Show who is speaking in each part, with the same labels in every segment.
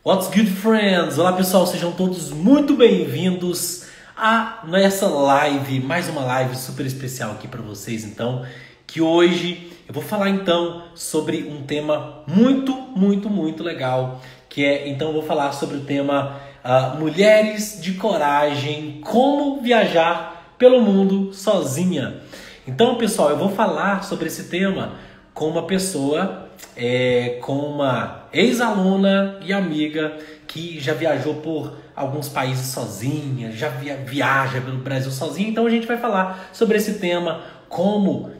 Speaker 1: What's good, friends? Olá, pessoal, sejam todos muito bem-vindos a nessa live, mais uma live super especial aqui para vocês, então, que hoje eu vou falar então sobre um tema muito legal, então eu vou falar sobre o tema Mulheres de Coragem, como viajar pelo mundo sozinha. Então, pessoal, eu vou falar sobre esse tema com uma pessoa, com uma ex-aluna e amiga que já viajou por alguns países sozinha, já viaja pelo Brasil sozinha. Então a gente vai falar sobre esse tema, como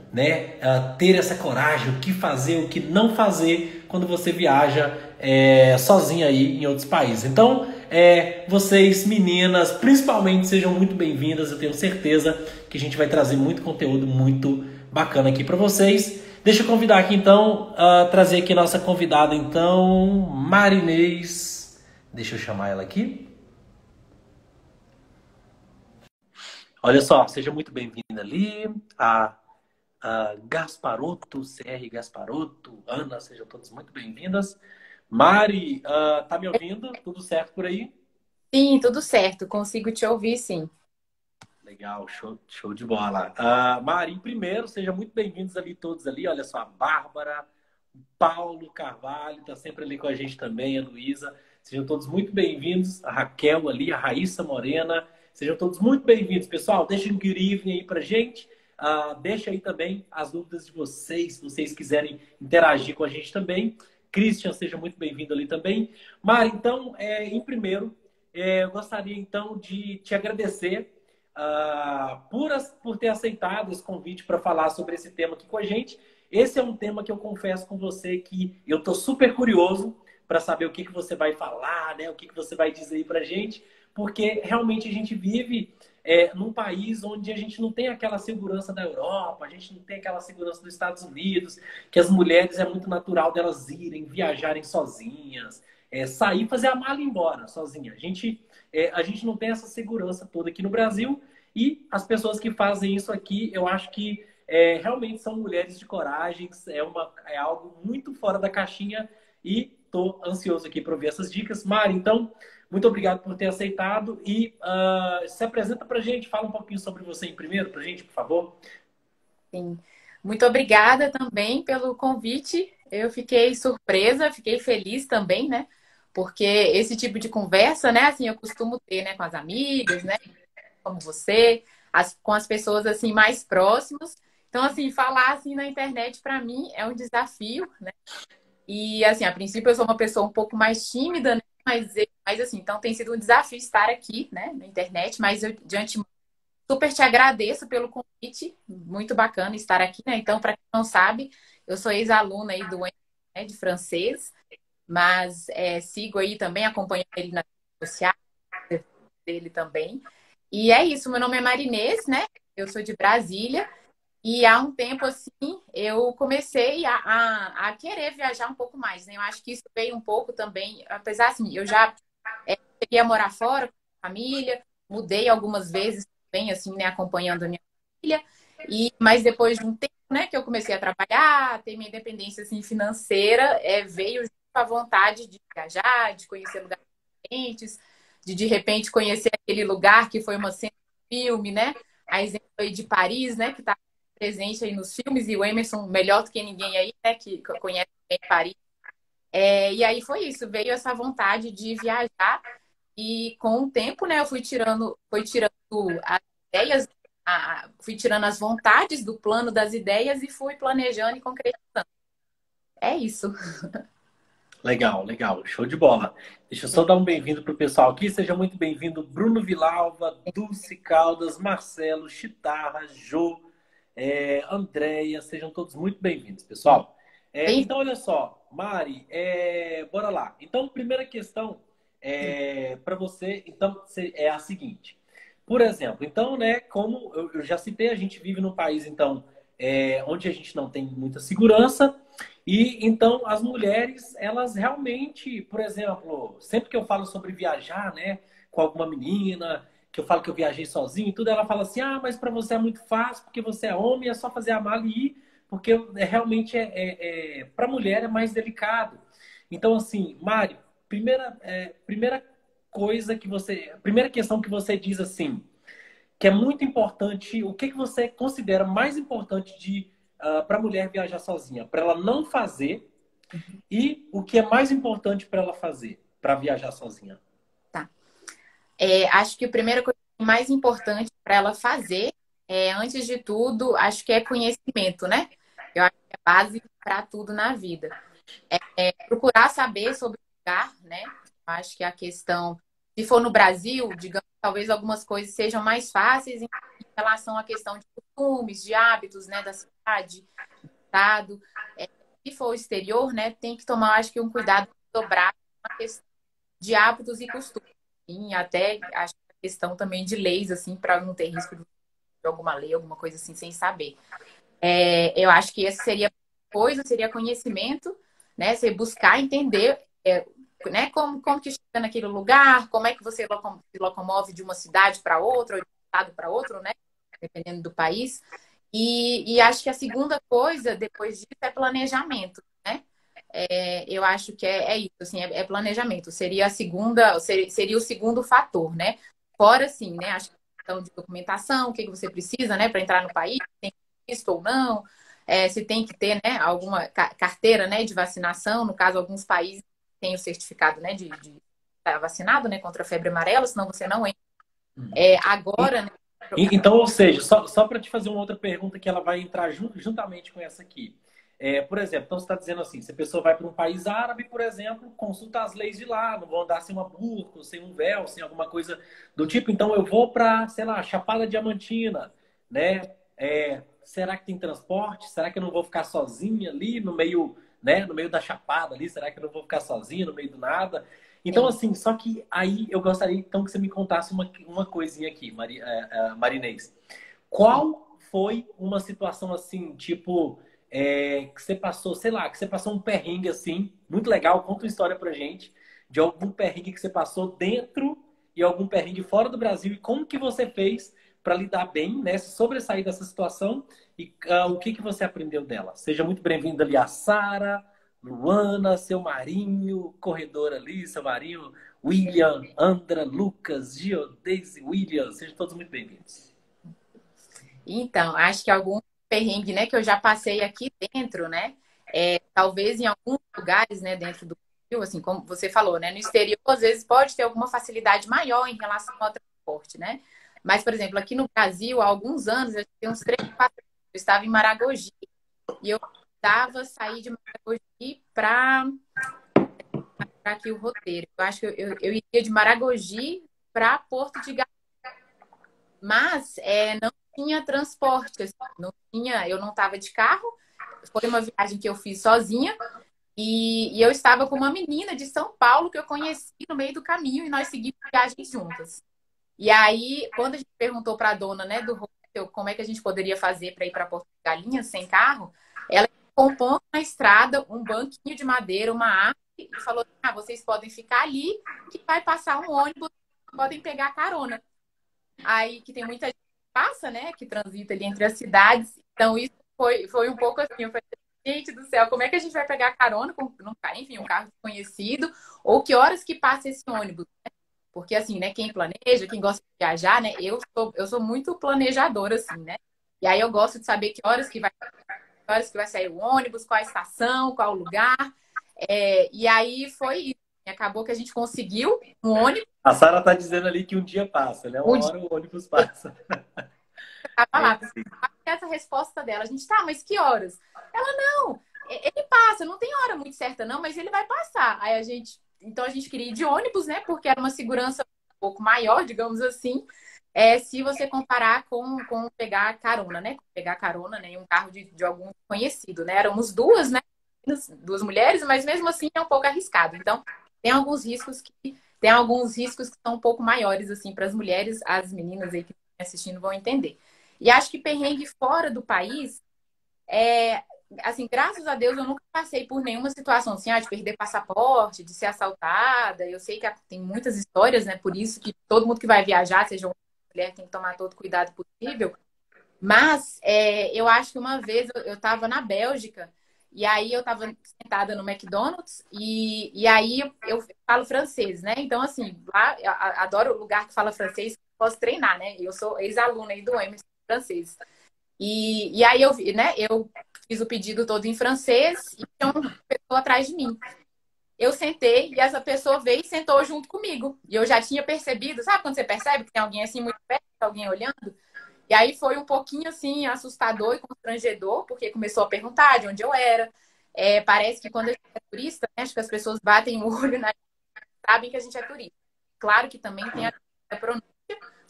Speaker 1: ter essa coragem, o que fazer, o que não fazer quando você viaja sozinha aí em outros países. Então, vocês meninas, principalmente, sejam muito bem-vindas. Eu tenho certeza que a gente vai trazer muito conteúdo muito bacana aqui para vocês. Deixa eu convidar aqui então, trazer aqui nossa convidada então, Marinês. Deixa eu chamar ela aqui. Olha só, seja muito bem-vinda ali, a Gasparotto, CR Gasparotto, Ana, sejam todas muito bem-vindas. Mari, tá me ouvindo? Tudo certo por aí?
Speaker 2: Sim, tudo certo. Consigo te ouvir, sim.
Speaker 1: Legal, show de bola. Mari, primeiro, sejam muito bem-vindos ali todos ali. Olha só, a Bárbara, o Paulo Carvalho, tá sempre ali com a gente também, a Luísa. Sejam todos muito bem-vindos. A Raquel ali, a Raíssa Morena. Sejam todos muito bem-vindos. Pessoal, deixem um good evening aí pra gente. Deixa aí também as dúvidas de vocês, se vocês quiserem interagir com a gente também. Christian, seja muito bem-vindo ali também. Mari, então, em primeiro, eu gostaria então de te agradecer por ter aceitado esse convite para falar sobre esse tema aqui com a gente. Esse é um tema que eu confesso com você que eu estou super curioso para saber o que você vai falar, né? O que você vai dizer aí para a gente, porque realmente a gente vive num país onde a gente não tem aquela segurança da Europa, a gente não tem aquela segurança dos Estados Unidos, que as mulheres é muito natural delas irem, viajarem sozinhas, sair, fazer a mala e ir embora sozinha. A gente não tem essa segurança toda aqui no Brasil, e as pessoas que fazem isso aqui, eu acho que realmente são mulheres de coragem, é algo muito fora da caixinha, e estou ansioso aqui para ouvir essas dicas. Mari, então, muito obrigado por ter aceitado e se apresenta para a gente, fala um pouquinho sobre você em primeiro para a gente, por favor.
Speaker 2: Sim. Muito obrigada também pelo convite. Eu fiquei surpresa, fiquei feliz também, né? Porque esse tipo de conversa, né, assim, eu costumo ter, né, com as amigas, né, como você, com as pessoas assim mais próximas. Então, assim, falar assim na internet para mim é um desafio, né? E assim, a princípio eu sou uma pessoa um pouco mais tímida, né? Mas assim, então tem sido um desafio estar aqui, né, na internet, mas eu de antemão super te agradeço pelo convite, muito bacana estar aqui, né? Então, para quem não sabe, eu sou ex-aluna aí do UEM, né, de francês, mas sigo aí também, acompanhando ele nas redes sociais, dele também. E é isso, meu nome é Marinês, né? Eu sou de Brasília. E há um tempo, assim, eu comecei a querer viajar um pouco mais, né? Eu acho que isso veio um pouco também, apesar, assim, eu já cheguei a morar fora com a família, mudei algumas vezes também, assim, né, acompanhando a minha família. Mas depois de um tempo, né, que eu comecei a trabalhar, ter minha independência, assim, financeira, veio a vontade de viajar, de conhecer lugares diferentes, de repente conhecer aquele lugar que foi uma cena de filme, né? A exemplo aí de Paris, né, que está presente aí nos filmes, e o Emerson, melhor do que ninguém aí, né, que conhece bem Paris. E aí foi isso, veio essa vontade de viajar, e com o tempo, né, eu fui tirando as ideias, fui tirando as vontades do plano das ideias e fui planejando e concretizando. É isso.
Speaker 1: Legal, show de bola. Deixa eu só dar um bem-vindo para o pessoal aqui. Seja muito bem-vindo, Bruno Vilalva, Dulce Caldas, Marcelo, Chitarra, Jô, Andréia. Sejam todos muito bem-vindos, pessoal.
Speaker 2: Bem,
Speaker 1: Então, olha só, Mari, bora lá. Então, primeira questão para você, então, é a seguinte. Por exemplo, então, né, como eu já citei, a gente vive num país, então, onde a gente não tem muita segurança. E então as mulheres, elas realmente, por exemplo, sempre que eu falo sobre viajar, né, com alguma menina, que eu falo que eu viajei sozinho e tudo, ela fala assim: ah, mas para você é muito fácil, porque você é homem, é só fazer a mala e ir, porque realmente para mulher é mais delicado. Então, assim, Mari, primeira coisa que você, a primeira questão que você diz assim, que é muito importante, o que você considera mais importante de para a mulher viajar sozinha, para ela não fazer e o que é mais importante para ela fazer para viajar sozinha?
Speaker 2: Tá. Acho que a primeira coisa mais importante para ela fazer, antes de tudo, acho que é conhecimento, né? Eu acho que é base para tudo na vida. Procurar saber sobre o lugar, né? Acho que a questão, se for no Brasil, digamos, talvez algumas coisas sejam mais fáceis em relação à questão de costumes, de hábitos, né, da cidade, do estado. É, Se for o exterior, né, tem que tomar, acho que, um cuidado dobrado na questão de hábitos e costumes. E até acho que a questão também de leis, assim, para não ter risco de alguma lei, alguma coisa assim, sem saber. Eu acho que essa seria coisa, seria conhecimento, né? Você buscar entender, né? Como que chega naquele lugar, como é que você se locomove de uma cidade para outra, ou de um estado para outro, né? Dependendo do país. E acho que a segunda coisa, depois disso, é planejamento, né? Eu acho que é isso, assim, é planejamento. Seria a segunda, seria o segundo fator, né? Fora, assim, né? Acho que a questão de documentação, o que que você precisa, né, para entrar no país, tem visto ou não, se tem que ter, né, alguma carteira, né, de vacinação. No caso, alguns países têm o certificado, né, de estar vacinado, né, contra a febre amarela, senão você não entra. Agora, né?
Speaker 1: Então, ou seja, só para te fazer uma outra pergunta que ela vai entrar juntamente com essa aqui. Por exemplo, então você está dizendo assim, se a pessoa vai para um país árabe, por exemplo, consulta as leis de lá, não vão andar sem uma burca, sem um véu, sem alguma coisa do tipo. Então eu vou para, sei lá, Chapada Diamantina, né? Será que tem transporte? Será que eu não vou ficar sozinha ali no meio, né, no meio da Chapada ali? Será que eu não vou ficar sozinha no meio do nada? Então,
Speaker 2: Sim.
Speaker 1: assim, só que aí eu gostaria então que você me contasse uma coisinha aqui, Marinês. Qual foi uma situação assim, tipo, que você passou, sei lá, que você passou um perrengue assim, muito legal, conta uma história pra gente, de algum perrengue que você passou dentro e algum perrengue fora do Brasil e como que você fez para lidar bem, né, se sobressair dessa situação e o que que você aprendeu dela. Seja muito bem-vinda ali a Sara, Luana, seu Marinho, corredor ali, seu Marinho, William, Andra, Lucas, Gio, Daisy, William, sejam todos muito bem-vindos.
Speaker 2: Então, acho que algum perrengue, né, que eu já passei aqui dentro, né? Talvez em alguns lugares, né, dentro do Brasil, assim, como você falou, né, no exterior, às vezes pode ter alguma facilidade maior em relação ao transporte, né? Mas, por exemplo, aqui no Brasil, há alguns anos, eu tinha uns 3, 4 anos, eu estava em Maragogi e eu precisava sair de Maragogi para aqui o roteiro. Eu acho que eu iria de Maragogi para Porto de Galinhas, mas não tinha transporte, assim, eu não estava de carro. Foi uma viagem que eu fiz sozinha e eu estava com uma menina de São Paulo que eu conheci no meio do caminho e nós seguimos a viagem juntas. E aí, quando a gente perguntou para a dona, né, do hostel como é que a gente poderia fazer para ir para Porto de Galinhas sem carro, ela compôs na estrada um banquinho de madeira, uma árvore, e falou: vocês podem ficar ali, que vai passar um ônibus, podem pegar carona. Aí que tem muita gente que passa, né, que transita ali entre as cidades. Então, isso foi um pouco assim, eu falei: gente do céu, como é que a gente vai pegar carona com, enfim, um carro desconhecido? Ou que horas que passa esse ônibus? Porque, assim, né, quem planeja, quem gosta de viajar, né, eu sou muito planejadora, assim, né? E aí eu gosto de saber que horas que vai sair o ônibus, qual a estação, qual o lugar. E aí foi isso. Acabou que a gente conseguiu um ônibus.
Speaker 1: A Sara está dizendo ali que um dia passa, né?
Speaker 2: O
Speaker 1: Uma
Speaker 2: dia
Speaker 1: hora o ônibus passa.
Speaker 2: tava
Speaker 1: É,
Speaker 2: lá. Essa resposta dela. A gente, tá, mas que horas? Ela, não, ele passa, não tem hora muito certa, não, mas ele vai passar. Aí a gente. Então a gente queria ir de ônibus, né? Porque era uma segurança um pouco maior, digamos assim. Se você comparar com pegar carona, né? Pegar carona, né, em um carro de algum conhecido, né? Éramos duas, né? Duas mulheres, mas mesmo assim é um pouco arriscado. Então, tem alguns riscos que são um pouco maiores, assim, para as mulheres, as meninas aí que estão assistindo vão entender. E acho que perrengue fora do país, é, assim, graças a Deus eu nunca passei por nenhuma situação assim, de perder passaporte, de ser assaltada. Eu sei que tem muitas histórias, né? Por isso que todo mundo que vai viajar, seja uma mulher, tem que tomar todo o cuidado possível. Mas eu acho que uma vez eu estava na Bélgica E aí eu tava sentada no McDonald's e aí eu falo francês, né? Então, assim, lá eu adoro lugar que fala francês, posso treinar, né? Eu sou ex-aluna aí do Emerson francês. E aí eu vi, né? Eu fiz o pedido todo em francês e tinha uma pessoa atrás de mim. Eu sentei e essa pessoa veio e sentou junto comigo. E eu já tinha percebido, sabe quando você percebe que tem alguém assim muito perto, alguém olhando? E aí foi um pouquinho assim assustador e constrangedor, porque começou a perguntar de onde eu era. É, parece que quando a gente é turista, né, acho que as pessoas batem o olho na gente, sabem que a gente é turista. Claro que também tem a pronúncia,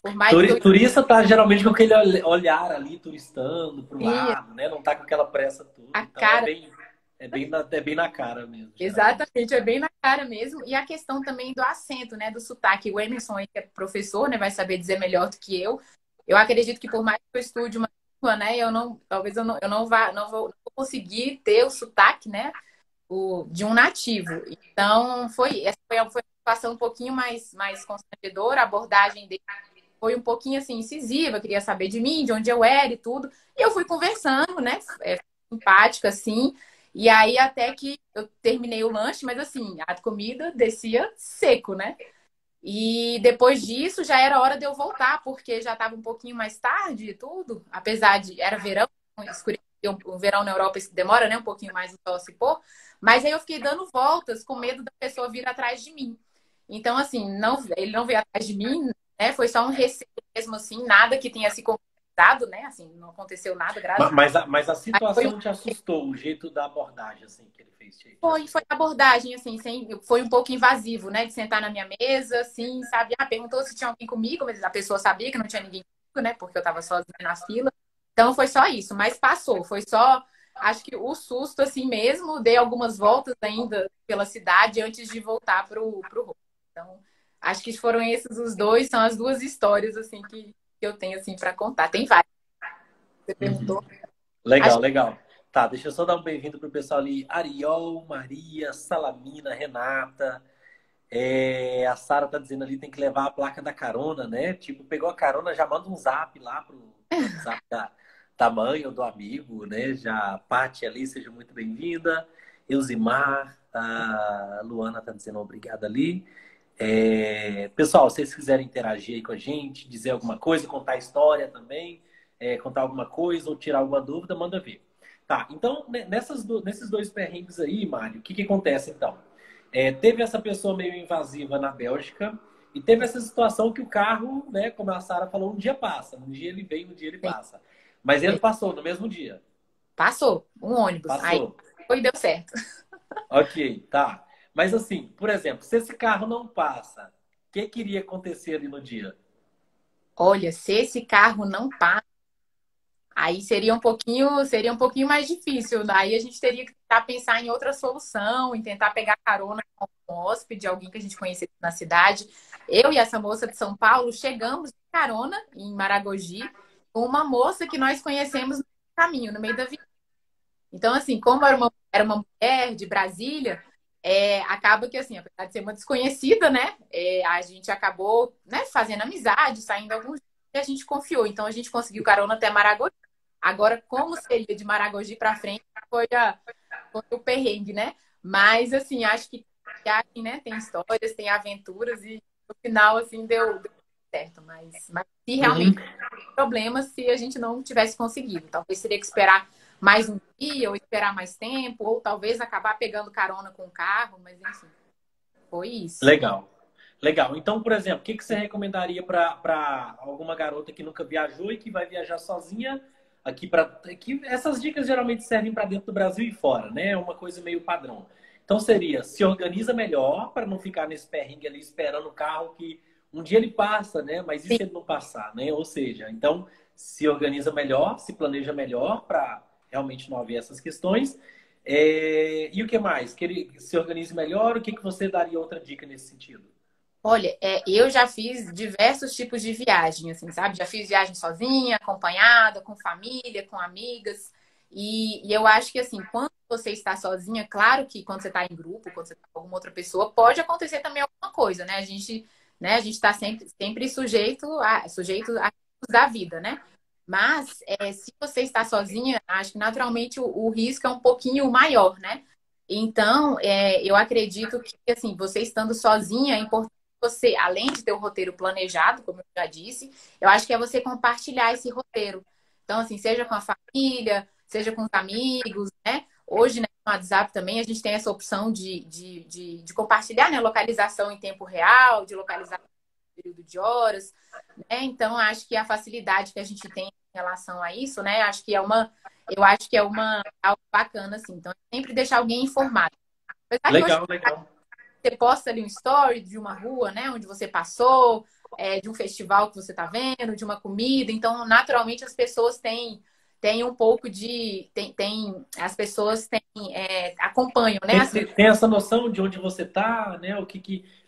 Speaker 2: por mais que eu
Speaker 1: Turista tá geralmente com aquele olhar ali, turistando pro
Speaker 2: e
Speaker 1: lado, né? Não tá com aquela pressa toda.
Speaker 2: a
Speaker 1: Então
Speaker 2: cara,
Speaker 1: é bem na cara mesmo, geralmente.
Speaker 2: exatamente, é bem na cara mesmo. E a questão também do acento, né, do sotaque. O Emerson, aí, que é professor, né, vai saber dizer melhor do que eu. Eu acredito que por mais que eu estude uma língua, né, eu não, talvez eu não vá, não vou conseguir ter o sotaque, né, de um nativo. Então, foi uma situação um pouquinho mais constrangedora, a abordagem dele foi um pouquinho assim incisiva, queria saber de mim, de onde eu era e tudo. E eu fui conversando, né, simpática assim. E aí até que eu terminei o lanche, mas assim, a comida descia seco, né? E depois disso já era hora de eu voltar, porque já estava um pouquinho mais tarde e tudo, apesar de era verão, escureceu, o verão na Europa demora, né, um pouquinho mais o sol se pôr, mas aí eu fiquei dando voltas com medo da pessoa vir atrás de mim. Então assim, não, ele não veio atrás de mim, né? Foi só um receio mesmo assim, nada que tenha se concretizado, né? Assim, não aconteceu nada, graças a Deus.
Speaker 1: Mas a
Speaker 2: Mas foi
Speaker 1: situação te assustou, o jeito da abordagem, assim, que ele fez te
Speaker 2: foi
Speaker 1: assustou.
Speaker 2: abordagem, assim, foi um pouco invasivo, né? De sentar na minha mesa, assim, sabe? Ah, perguntou se tinha alguém comigo, mas a pessoa sabia que não tinha ninguém comigo, né? Porque eu tava sozinha na fila. Então foi só isso, mas passou. Foi só, acho que o susto, assim mesmo. Dei algumas voltas ainda pela cidade antes de voltar pro Rio. Então, acho que foram esses os dois, são as duas histórias, assim, que eu tenho, assim, para contar. Tem várias. Você
Speaker 1: Uhum.
Speaker 2: perguntou?
Speaker 1: Legal,
Speaker 2: Acho
Speaker 1: legal. Tá, deixa eu só dar um bem-vindo pro pessoal ali. Ariol, Maria, Salamina, Renata. A Sara tá dizendo ali tem que levar a placa da carona, né? Tipo, pegou a carona, já manda um zap lá pro WhatsApp da mãe ou do amigo, né? Já Paty ali, seja muito bem-vinda. Elzimar, a Luana tá dizendo obrigada ali. Pessoal, se vocês quiserem interagir aí com a gente, dizer alguma coisa, contar história também, contar alguma coisa ou tirar alguma dúvida, manda ver. Tá, então, né, nesses dois perrengues aí, Mário, o que que acontece então? Teve essa pessoa meio invasiva na Bélgica e teve essa situação que o carro, né, como a Sara falou, um dia passa. Um dia ele vem, um dia ele
Speaker 2: que
Speaker 1: passa. Mas ele
Speaker 2: foi.
Speaker 1: passou no mesmo dia.
Speaker 2: Passou um ônibus. Aí
Speaker 1: Passou.
Speaker 2: foi e deu certo.
Speaker 1: Ok, tá. Mas assim, por exemplo, se esse carro não passa, o que iria acontecer ali no dia?
Speaker 2: Olha, se esse carro não passa, aí seria um pouquinho mais difícil. Aí a gente teria que tentar pensar em outra solução, em tentar pegar carona com um hóspede, alguém que a gente conhecesse na cidade. Eu e essa moça de São Paulo chegamos de carona em Maragogi com uma moça que nós conhecemos no caminho, no meio da vida. Então, assim, como era uma mulher de Brasília, acaba que, assim, apesar de ser uma desconhecida, né, a gente acabou, né, fazendo amizade, saindo alguns dias e a gente confiou. Então, a gente conseguiu carona até Maragogi. Agora, como seria de Maragogi para frente, foi o perrengue, né? Mas, assim, acho que viagem, né, tem histórias, tem aventuras e no final, assim, deu certo. Mas se
Speaker 1: Uhum.
Speaker 2: realmente problema se a gente não tivesse conseguido. Talvez teria que esperar mais um dia, ou esperar mais tempo, ou talvez acabar pegando carona com o carro, mas enfim, foi isso.
Speaker 1: Legal. Legal. Então, por exemplo, o que que você recomendaria para alguma garota que nunca viajou e que vai viajar sozinha aqui para que essas dicas geralmente servem para dentro do Brasil e fora, né? É uma coisa meio padrão. Então seria, se organiza melhor para não ficar nesse perrengue ali esperando o carro que um dia ele passa, né? Mas e
Speaker 2: Sim.
Speaker 1: se ele não passar, né? Ou seja, então se organiza melhor, se planeja melhor para realmente não haver essas questões. E o que mais? Que ele se organize melhor? O que que você daria outra dica nesse sentido?
Speaker 2: Olha, eu já fiz diversos tipos de viagem, assim, sabe? Já fiz viagem sozinha, acompanhada, com família, com amigas. E eu acho que, assim, quando você está sozinha, claro que quando você está em grupo, quando você está com alguma outra pessoa, pode acontecer também alguma coisa, né? A gente está sempre sujeito a riscos da vida, né? Mas se você está sozinha, acho que naturalmente o risco é um pouquinho maior, né? Então, eu acredito que, assim, você estando sozinha, é importante você, além de ter o roteiro planejado, como eu já disse, eu acho que é você compartilhar esse roteiro. Então, assim, seja com a família, seja com os amigos, né? Hoje, né, no WhatsApp também, a gente tem essa opção de compartilhar, né? Localização em tempo real, de localizar período de horas, né? Então, acho que a facilidade que a gente tem em relação a isso, né? Eu acho que é uma algo bacana, assim. Então, sempre deixar alguém informado. Apesar que hoje
Speaker 1: Legal, legal.
Speaker 2: você posta ali um story de uma rua, né? Onde você passou, de um festival que você está vendo, de uma comida. Então, naturalmente, as pessoas têm um pouco de... as pessoas acompanham, né? Assim,
Speaker 1: Tem essa noção de onde você tá, né?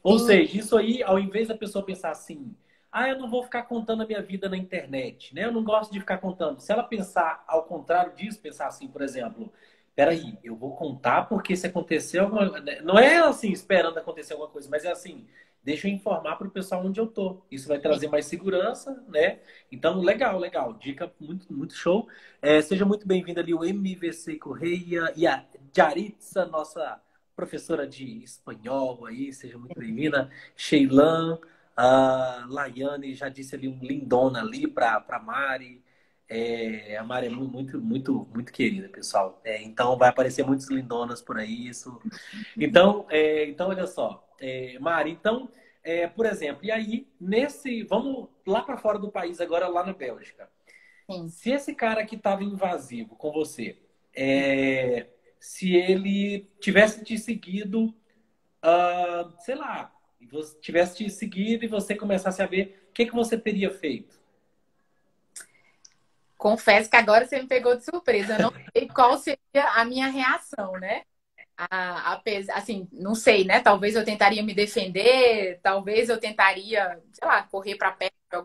Speaker 1: Ou
Speaker 2: sim,
Speaker 1: seja, isso aí, ao invés da pessoa pensar assim, ah, eu não vou ficar contando a minha vida na internet, né? Eu não gosto de ficar contando. Se ela pensar ao contrário disso, pensar assim, por exemplo, peraí, eu vou contar porque se acontecer alguma... Não é assim, esperando acontecer alguma coisa, mas é assim, deixa eu informar para o pessoal onde eu tô. Isso vai trazer mais segurança, né? Então, legal, legal. Dica muito, muito show. Seja muito bem-vindo ali o MVC Correia e a Jaritza, nossa professora de espanhol aí, seja muito bem-vinda. Sheilan, a Laiane já disse ali um lindona ali para Mari. A Mari é muito, muito, muito querida, pessoal. Então vai aparecer muitos lindonas por aí. Isso. Então olha só, Mari. Então, por exemplo, e aí vamos lá para fora do país agora, lá na Bélgica.
Speaker 2: sim.
Speaker 1: Se esse cara que estava invasivo com você, se ele tivesse te seguido, sei lá, e você tivesse te seguido e você começasse a ver, o que que você teria feito?
Speaker 2: Confesso que agora você me pegou de surpresa. Eu não sei qual seria a minha reação, né? Assim, não sei, né? Talvez eu tentaria me defender, talvez eu tentaria, sei lá, correr para perto de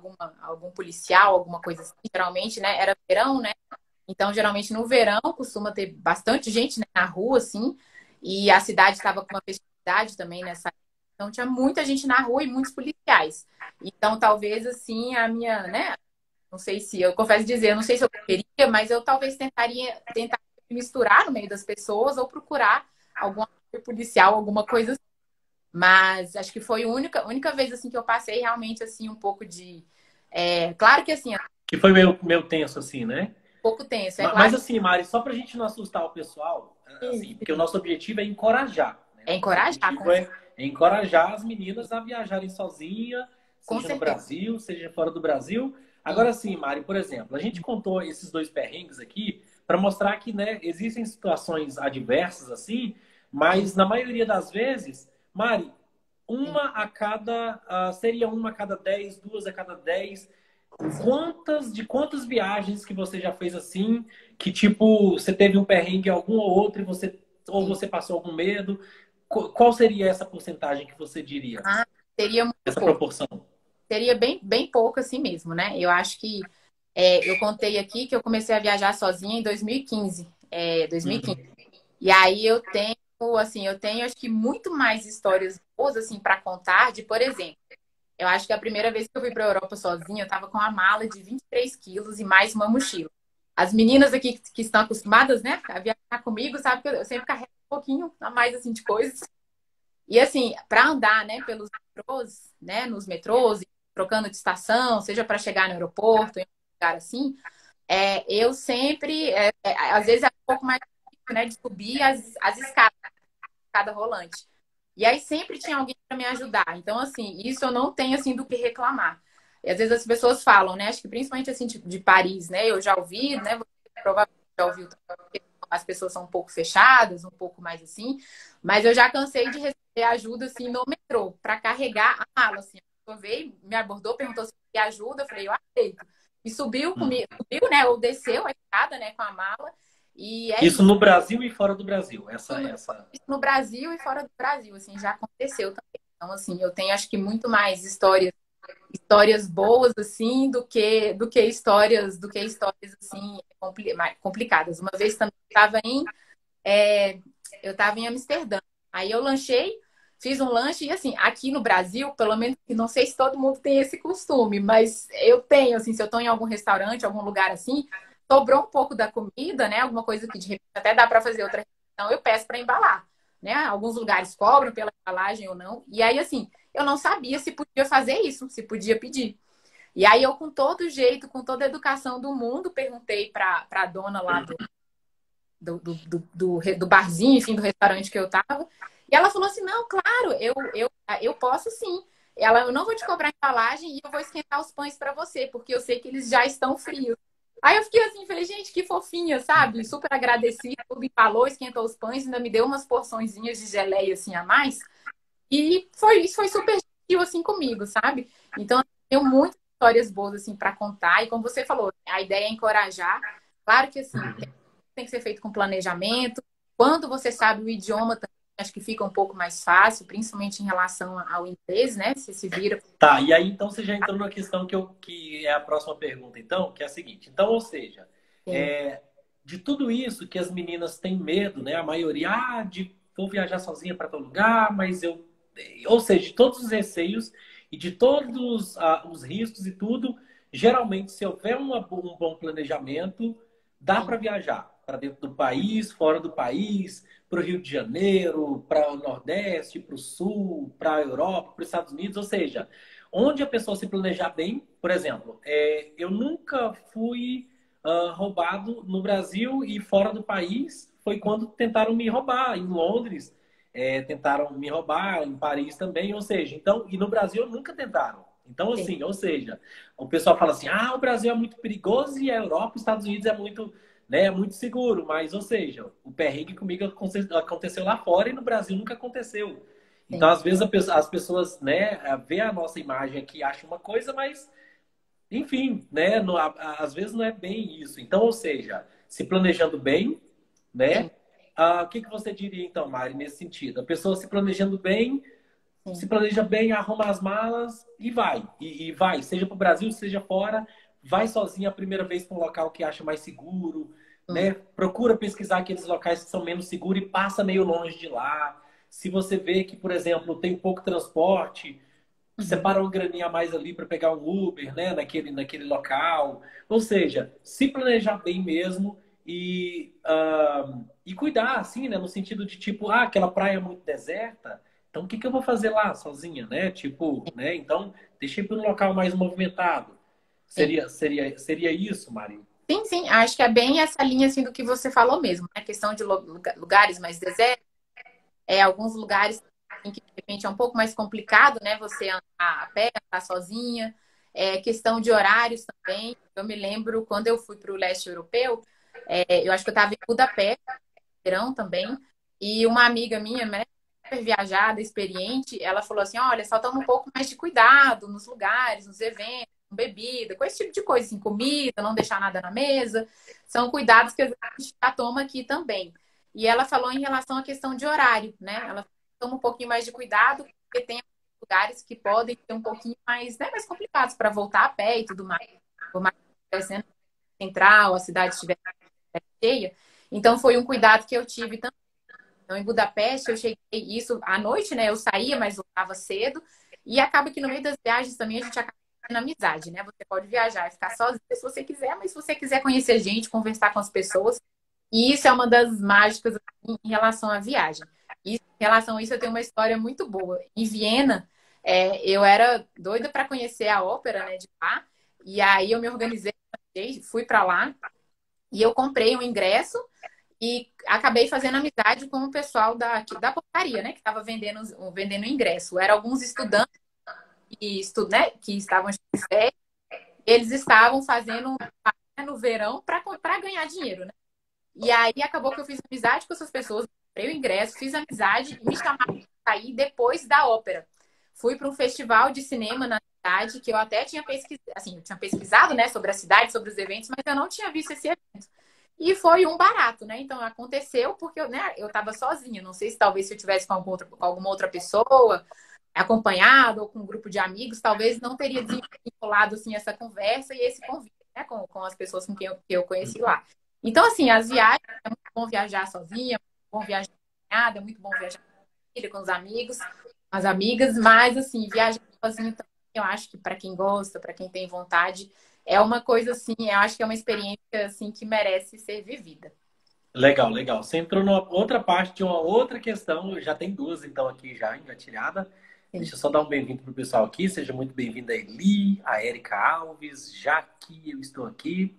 Speaker 2: algum policial, alguma coisa assim. Geralmente, né? Era verão, né? Então, geralmente no verão costuma ter bastante gente, né, na rua, assim, e a cidade estava com uma festividade também nessa época. Então, tinha muita gente na rua e muitos policiais. Então, talvez, assim, a minha, né? Não sei se, eu confesso dizer, eu não sei se eu queria, mas eu talvez tentar me misturar no meio das pessoas ou procurar algum apoio policial, alguma coisa assim. Mas acho que foi a única vez assim que eu passei realmente assim um pouco de claro que assim, é um
Speaker 1: Que foi meio tenso, assim, né?
Speaker 2: pouco tenso. É
Speaker 1: Mas
Speaker 2: claro
Speaker 1: assim, Mari, só pra gente não assustar o pessoal, assim, porque o
Speaker 2: que
Speaker 1: nosso objetivo é encorajar, né?
Speaker 2: é
Speaker 1: O nosso
Speaker 2: encorajar,
Speaker 1: objetivo é encorajar as meninas a viajarem sozinha,
Speaker 2: com
Speaker 1: seja no
Speaker 2: certeza.
Speaker 1: Brasil, seja fora do Brasil.
Speaker 2: Sim,
Speaker 1: Agora sim, Mari, por exemplo, a gente contou esses dois perrengues aqui para mostrar que, né, existem situações adversas assim,
Speaker 2: sim,
Speaker 1: mas na maioria das vezes, Mari,
Speaker 2: sim,
Speaker 1: seria uma a cada 10, duas a cada 10.
Speaker 2: sim.
Speaker 1: De quantas viagens que você já fez assim, que tipo, você teve um perrengue algum ou outro ou
Speaker 2: Sim.
Speaker 1: você passou algum medo? Qual seria essa porcentagem que você diria?
Speaker 2: Ah, seria muito
Speaker 1: Essa
Speaker 2: pouco.
Speaker 1: proporção?
Speaker 2: Seria bem pouco assim mesmo, né? Eu acho que eu contei aqui que eu comecei a viajar sozinha em 2015. 2015.
Speaker 1: Uhum.
Speaker 2: E aí eu tenho acho que muito mais histórias boas assim para contar de, por exemplo, eu acho que a primeira vez que eu fui para a Europa sozinha, eu estava com uma mala de 23 quilos e mais uma mochila. As meninas aqui que estão acostumadas, né, a viajar comigo, sabe que eu sempre carrego um pouquinho a mais assim de coisas. E assim, para andar, né, pelos metrôs, né, nos metrôs, trocando de estação, seja para chegar no aeroporto, em um lugar assim, eu sempre, às vezes é um pouco mais difícil, né, de subir as escadas, escada rolante. E aí sempre tinha alguém para me ajudar. Então, assim, isso eu não tenho assim do que reclamar. E às vezes as pessoas falam, né? Acho que principalmente assim de Paris, né? Eu já ouvi, né? Você provavelmente já ouviu também, porque as pessoas são um pouco fechadas, um pouco mais assim. Mas eu já cansei de receber ajuda assim no metrô para carregar a mala. Assim, a pessoa veio, me abordou, perguntou se queria ajuda. Eu falei, eu aceito. E subiu
Speaker 1: Uhum.
Speaker 2: comigo, subiu, né? Ou desceu a escada, né? Com a mala. E é
Speaker 1: Isso
Speaker 2: isso.
Speaker 1: no Brasil e fora do Brasil.
Speaker 2: Isso no Brasil e fora do Brasil, assim, já aconteceu também. Então, assim, eu tenho acho que muito mais histórias boas assim do que histórias assim mais complicadas. Uma vez também eu estava em Amsterdã. Aí eu lanchei, fiz um lanche e assim, aqui no Brasil, pelo menos, não sei se todo mundo tem esse costume, mas eu tenho, assim, se eu tô em algum restaurante, algum lugar assim, sobrou um pouco da comida, né? Alguma coisa que de repente até dá para fazer outra refeição, eu peço para embalar, né? Alguns lugares cobram pela embalagem ou não. E aí, assim, eu não sabia se podia fazer isso, se podia pedir. E aí eu, com todo jeito, com toda a educação do mundo, perguntei para a dona lá do barzinho, enfim, do restaurante que eu tava. E ela falou assim: não, claro, eu posso sim. Eu não vou te cobrar embalagem e eu vou esquentar os pães para você, porque eu sei que eles já estão frios. Aí eu fiquei assim, falei, gente, que fofinha, sabe? Super agradecida, tudo embalou, esquentou os pães, ainda me deu umas porçõezinhas de geleia assim a mais. E isso foi super gentil assim comigo, sabe? Então, eu tenho muitas histórias boas assim para contar. E como você falou, a ideia é encorajar. Claro que assim, tem que ser feito com planejamento. Quando você sabe o idioma também, acho que fica um pouco mais fácil, principalmente em relação ao inglês, né? Você se vira.
Speaker 1: Tá, e aí então você já entrou numa questão que é a próxima pergunta, então, que é a seguinte. Então, ou seja,
Speaker 2: Sim,
Speaker 1: é, de tudo isso que as meninas têm medo, né? A maioria, de vou viajar sozinha para tal lugar, mas eu. Ou seja, de todos os receios e de todos os riscos e tudo, geralmente, se houver um bom planejamento, dá
Speaker 2: sim,
Speaker 1: para viajar para dentro do país, fora do país, para o Rio de Janeiro, para o Nordeste, para o Sul, para a Europa, para os Estados Unidos, ou seja, onde a pessoa se planejar bem, por exemplo, eu nunca fui roubado no Brasil e fora do país, foi quando tentaram me roubar em Londres, tentaram me roubar em Paris também, ou seja, então, e no Brasil nunca tentaram. Então,
Speaker 2: sim,
Speaker 1: assim, ou seja, o pessoal fala assim, o Brasil é muito perigoso e a Europa, os Estados Unidos é muito, né, muito seguro, mas, ou seja, o perrengue comigo aconteceu lá fora e no Brasil nunca aconteceu. Então,
Speaker 2: sim,
Speaker 1: às vezes, as pessoas, né, vê a nossa imagem aqui e acham uma coisa, mas, enfim, né, às vezes não é bem isso. Então, ou seja, se planejando bem,
Speaker 2: sim,
Speaker 1: né, o que que você diria, então, Mari, nesse sentido? A pessoa se planejando bem, se
Speaker 2: sim.
Speaker 1: planeja bem, arruma as malas e vai. E vai, seja para o Brasil, seja fora, vai sozinha a primeira vez para um local que acha mais seguro,
Speaker 2: Hum,
Speaker 1: né? Procura pesquisar aqueles locais que são menos seguros e passa meio longe de lá. Se você vê que, por exemplo, tem pouco transporte,
Speaker 2: uhum.
Speaker 1: separa uma graninha a mais ali para pegar um Uber, né? Naquele local. Ou seja, se planejar bem mesmo e cuidar, assim, né? No sentido de tipo, aquela praia é muito deserta, então o que que eu vou fazer lá sozinha, né? Tipo, né? Então, deixa eu ir para um local mais movimentado.
Speaker 2: Sim.
Speaker 1: Seria isso, Mari?
Speaker 2: Sim, sim, acho que é bem essa linha assim do que você falou mesmo, né? A questão de lugares mais desertos, alguns lugares em que de repente é um pouco mais complicado, né? Você andar a pé, andar sozinha. Questão de horários também. Eu me lembro quando eu fui para o leste europeu, eu acho que eu estava em Budapeste, verão também, e uma amiga minha, né, super viajada, experiente, ela falou assim: olha, só toma um pouco mais de cuidado nos lugares, nos eventos, com bebida, com esse tipo de coisa, assim, comida, não deixar nada na mesa. São cuidados que a gente já toma aqui também. E ela falou em relação à questão de horário, né? Ela toma um pouquinho mais de cuidado, porque tem lugares que podem ser um pouquinho mais, né, mais complicados para voltar a pé e tudo mais. Por mais que esteja sendo central, a cidade estiver cheia. Então, foi um cuidado que eu tive também. Então, em Budapeste, eu cheguei isso à noite, né? Eu saía, mas voltava cedo. E acaba que no meio das viagens também a gente acaba fazendo amizade, né? Você pode viajar e ficar sozinho se você quiser, mas se você quiser conhecer gente, conversar com as pessoas. E isso é uma das mágicas assim, em relação à viagem. E, em relação a isso, eu tenho uma história muito boa. Em Viena, eu era doida para conhecer a ópera, né, de lá. E aí eu me organizei, fui para lá e eu comprei um ingresso e acabei fazendo amizade com o pessoal da portaria, né? Que estava vendendo ingresso. Eram alguns estudantes né, que estavam de férias, eles estavam fazendo no verão para ganhar dinheiro, né? E aí acabou que eu fiz amizade com essas pessoas, comprei o ingresso, fiz amizade e me chamaram para sair depois da ópera. Fui para um festival de cinema na cidade que eu até tinha pesquisado, assim, eu tinha pesquisado, né, sobre a cidade, sobre os eventos, mas eu não tinha visto esse evento. E foi um barato, né? Então aconteceu porque eu estava sozinha. Não sei se talvez se eu tivesse com alguma outra pessoa, acompanhado ou com um grupo de amigos, talvez não teria desenrolado assim essa conversa e esse convite, né? Com as pessoas com quem eu conheci lá. Então, assim, as viagens, é muito bom viajar sozinha, é muito bom viajar acompanhada, é muito bom viajar. família, com os amigos, as amigas, mas assim, viajar sozinho também, eu acho que para quem gosta, para quem tem vontade, é uma coisa assim, eu acho que é uma experiência assim que merece ser vivida.
Speaker 1: Legal, legal. Você entrou numa outra parte de uma outra questão. Já tem duas, então, aqui já engatilhada.
Speaker 2: Sim.
Speaker 1: Deixa eu só dar um bem-vindo pro pessoal aqui. Seja muito bem-vinda a Eli, a Érica Alves, Jaque, eu estou aqui.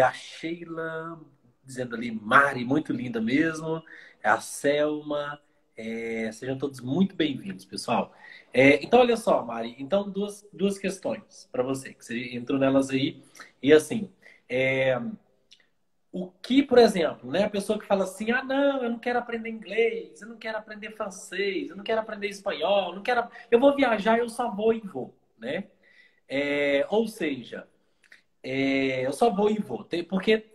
Speaker 1: A Sheila, dizendo ali, Mari, muito linda mesmo. A Selma. Sejam todos muito bem-vindos, pessoal. Então, olha só, Mari. Então, duas questões para você, que você entrou nelas aí. E assim, é, o que, por exemplo, né, a pessoa que fala assim, ah, não, eu não quero aprender inglês, eu não quero aprender francês, eu não quero aprender espanhol, não quero, eu vou viajar, eu só vou e vou, né? Ou seja, eu só vou e vou, porque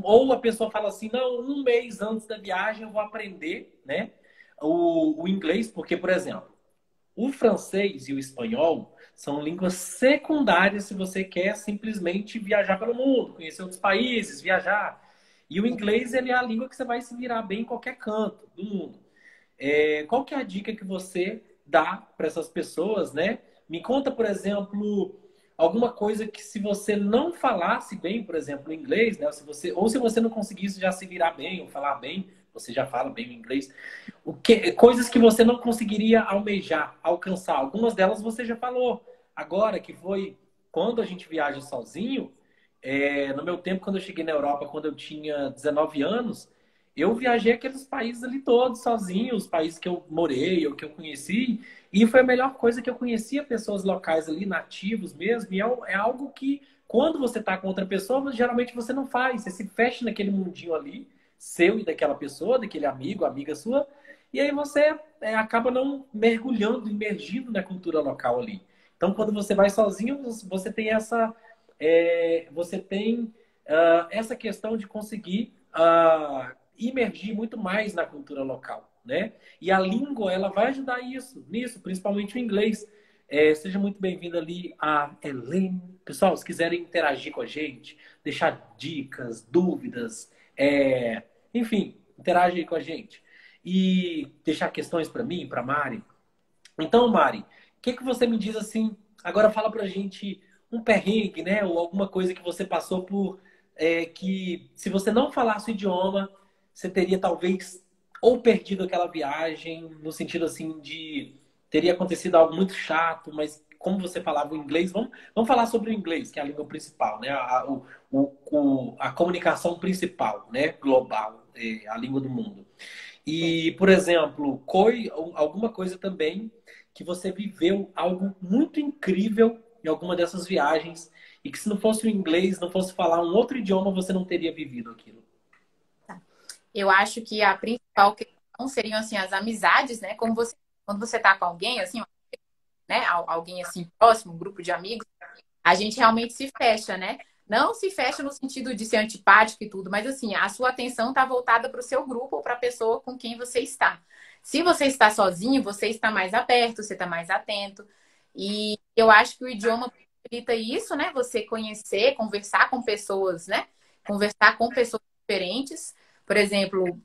Speaker 1: ou a pessoa fala assim, não, um mês antes da viagem eu vou aprender, né, o inglês, porque, por exemplo, o francês e o espanhol são línguas secundárias se você quer simplesmente viajar pelo mundo, conhecer outros países, viajar. E o inglês, ele é a língua que você vai se virar bem em qualquer canto do mundo. Qual que é a dica que você dá para essas pessoas, né? Me conta, por exemplo, alguma coisa que se você não falasse bem, por exemplo, o inglês, né? Ou se você não conseguisse já se virar bem ou falar bem, você já fala bem o inglês. Coisas que você não conseguiria almejar, alcançar. Algumas delas você já falou. Agora, que foi quando a gente viaja sozinho, no meu tempo, quando eu cheguei na Europa, quando eu tinha 19 anos, eu viajei aqueles países ali todos sozinho, os países que eu morei ou que eu conheci, e foi a melhor coisa que eu conhecia pessoas locais ali, nativos mesmo, e é algo que, quando você está com outra pessoa, geralmente você não faz, você se fecha naquele mundinho ali, seu e daquela pessoa, daquele amigo, amiga sua, e aí você acaba não mergulhando, imergindo na cultura local ali. Então, quando você vai sozinho, você tem essa questão de conseguir imergir muito mais na cultura local, né? E a língua, ela vai ajudar nisso, principalmente o inglês. Seja muito bem-vindo ali a Helene. Pessoal, se quiserem interagir com a gente, deixar dicas, dúvidas, enfim, interage aí com a gente. E deixar questões para mim, para Mari. Então, Mari, o que você me diz assim? Agora fala pra gente um perrengue, né? Ou alguma coisa que você passou por que se você não falasse o idioma, você teria talvez ou perdido aquela viagem, no sentido assim de teria acontecido algo muito chato, mas como você falava o inglês, vamos falar sobre o inglês, que é a língua principal, né? A comunicação principal, né? Global, a língua do mundo.
Speaker 2: Sim.
Speaker 1: E, por exemplo, alguma coisa também que você viveu algo muito incrível em alguma dessas viagens e que se não fosse o inglês, não fosse falar um outro idioma, você não teria vivido aquilo.
Speaker 2: Tá. Eu acho que a principal questão seriam assim as amizades, né? Como você, quando você tá com alguém assim, né? Alguém assim próximo, um grupo de amigos, a gente realmente se fecha, né? Não se fecha no sentido de ser antipático e tudo, mas assim, a sua atenção está voltada para o seu grupo ou para a pessoa com quem você está. Se você está sozinho, você está mais aberto, você está mais atento. E eu acho que o idioma possibilita isso, né? Você conhecer, conversar com pessoas, né? Conversar com pessoas diferentes. Por exemplo,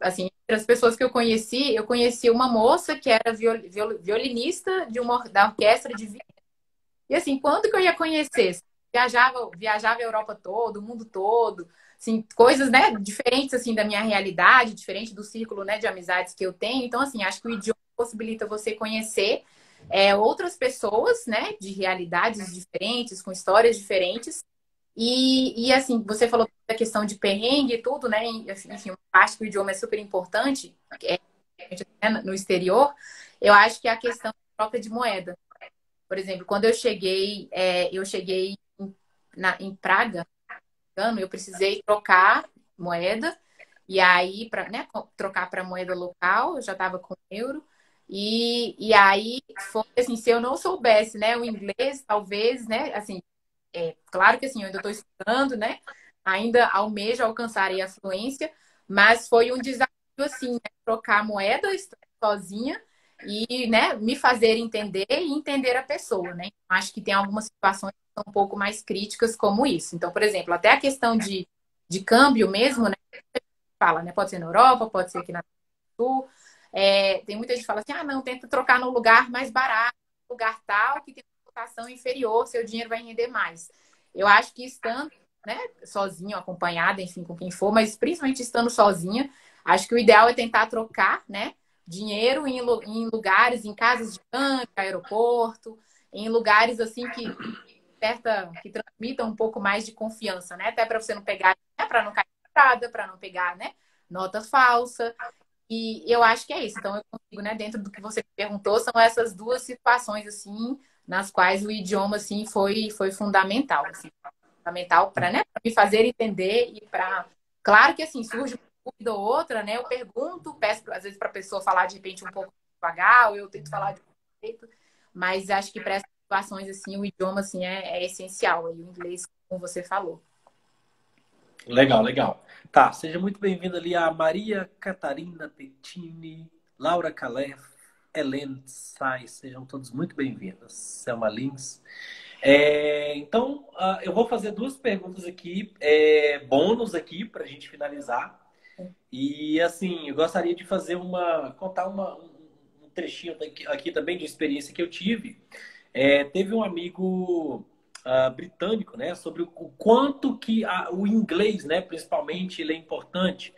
Speaker 2: assim, entre as pessoas que eu conheci uma moça que era violinista da orquestra de Viena. E assim, quando que eu ia conhecer? Viajava a Europa todo, o mundo todo, assim, coisas, né, diferentes assim da minha realidade, diferente do círculo, né, de amizades que eu tenho. Então, assim, acho que o idioma possibilita você conhecer outras pessoas, né, de realidades diferentes, com histórias diferentes. E assim, você falou da questão de perrengue e tudo, né? Enfim, uma parte que o idioma é super importante, no exterior. Eu acho que é a questão da troca de moeda. Por exemplo, quando eu cheguei em Praga, eu precisei trocar moeda, e aí, para, né, trocar para moeda local, eu já estava com euro, e aí foi assim, se eu não soubesse, né, o inglês, talvez, né, assim, claro que assim, eu ainda estou estudando, né, ainda almejo alcançar aí a fluência, mas foi um desafio, assim, né, trocar moeda sozinha, e, né, me fazer entender e entender a pessoa, né? Acho que tem algumas situações que são um pouco mais críticas como isso. Então, por exemplo, até a questão de câmbio mesmo, né? Fala, né? Pode ser na Europa, pode ser aqui na Sul. Tem muita gente que fala assim, ah, não, tenta trocar no lugar mais barato, lugar tal, que tem uma cotação inferior, seu dinheiro vai render mais. Eu acho que estando, né, sozinho, acompanhada, enfim, com quem for, mas principalmente estando sozinha, acho que o ideal é tentar trocar, né, dinheiro em lugares, em casas de câmbio, aeroporto, em lugares assim que transmitam um pouco mais de confiança, né? Até para você não pegar, né, para não cair para não pegar, né, nota falsa. E eu acho que é isso. Então, eu consigo, né, dentro do que você me perguntou, são essas duas situações, assim, nas quais o idioma, assim, foi fundamental, assim, fundamental para, né, pra me fazer entender e para... Claro que, assim, surge uma dúvida ou outra, né, eu pergunto, peço, às vezes, para a pessoa falar, de repente, um pouco devagar, ou eu tento falar de um jeito, mas acho que para essas situações, assim, o idioma, assim, é essencial, e o inglês, como você falou.
Speaker 1: Legal, legal. Tá, seja muito bem-vinda ali a Maria Catarina Pettini, Laura Calef, Helene Sais, sejam todos muito bem-vindas. Selma Lins. Então, eu vou fazer duas perguntas aqui, bônus aqui para a gente finalizar. E assim, eu gostaria de fazer contar um trechinho aqui também de experiência que eu tive. Teve um amigo britânico, né, sobre o quanto que o inglês, né, principalmente, ele é importante.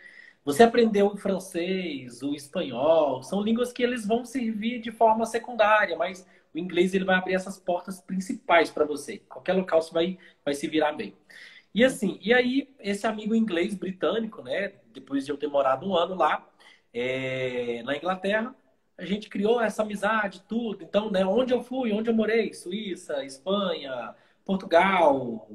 Speaker 1: Você aprendeu o francês, o espanhol, são línguas que eles vão servir de forma secundária, mas o inglês ele vai abrir essas portas principais para você. Qualquer local você vai se virar bem. E assim, e aí esse amigo inglês britânico, né, depois de eu ter morado um ano lá, na Inglaterra, a gente criou essa amizade, tudo. Então, né, onde eu fui, onde eu morei, Suíça, Espanha, Portugal,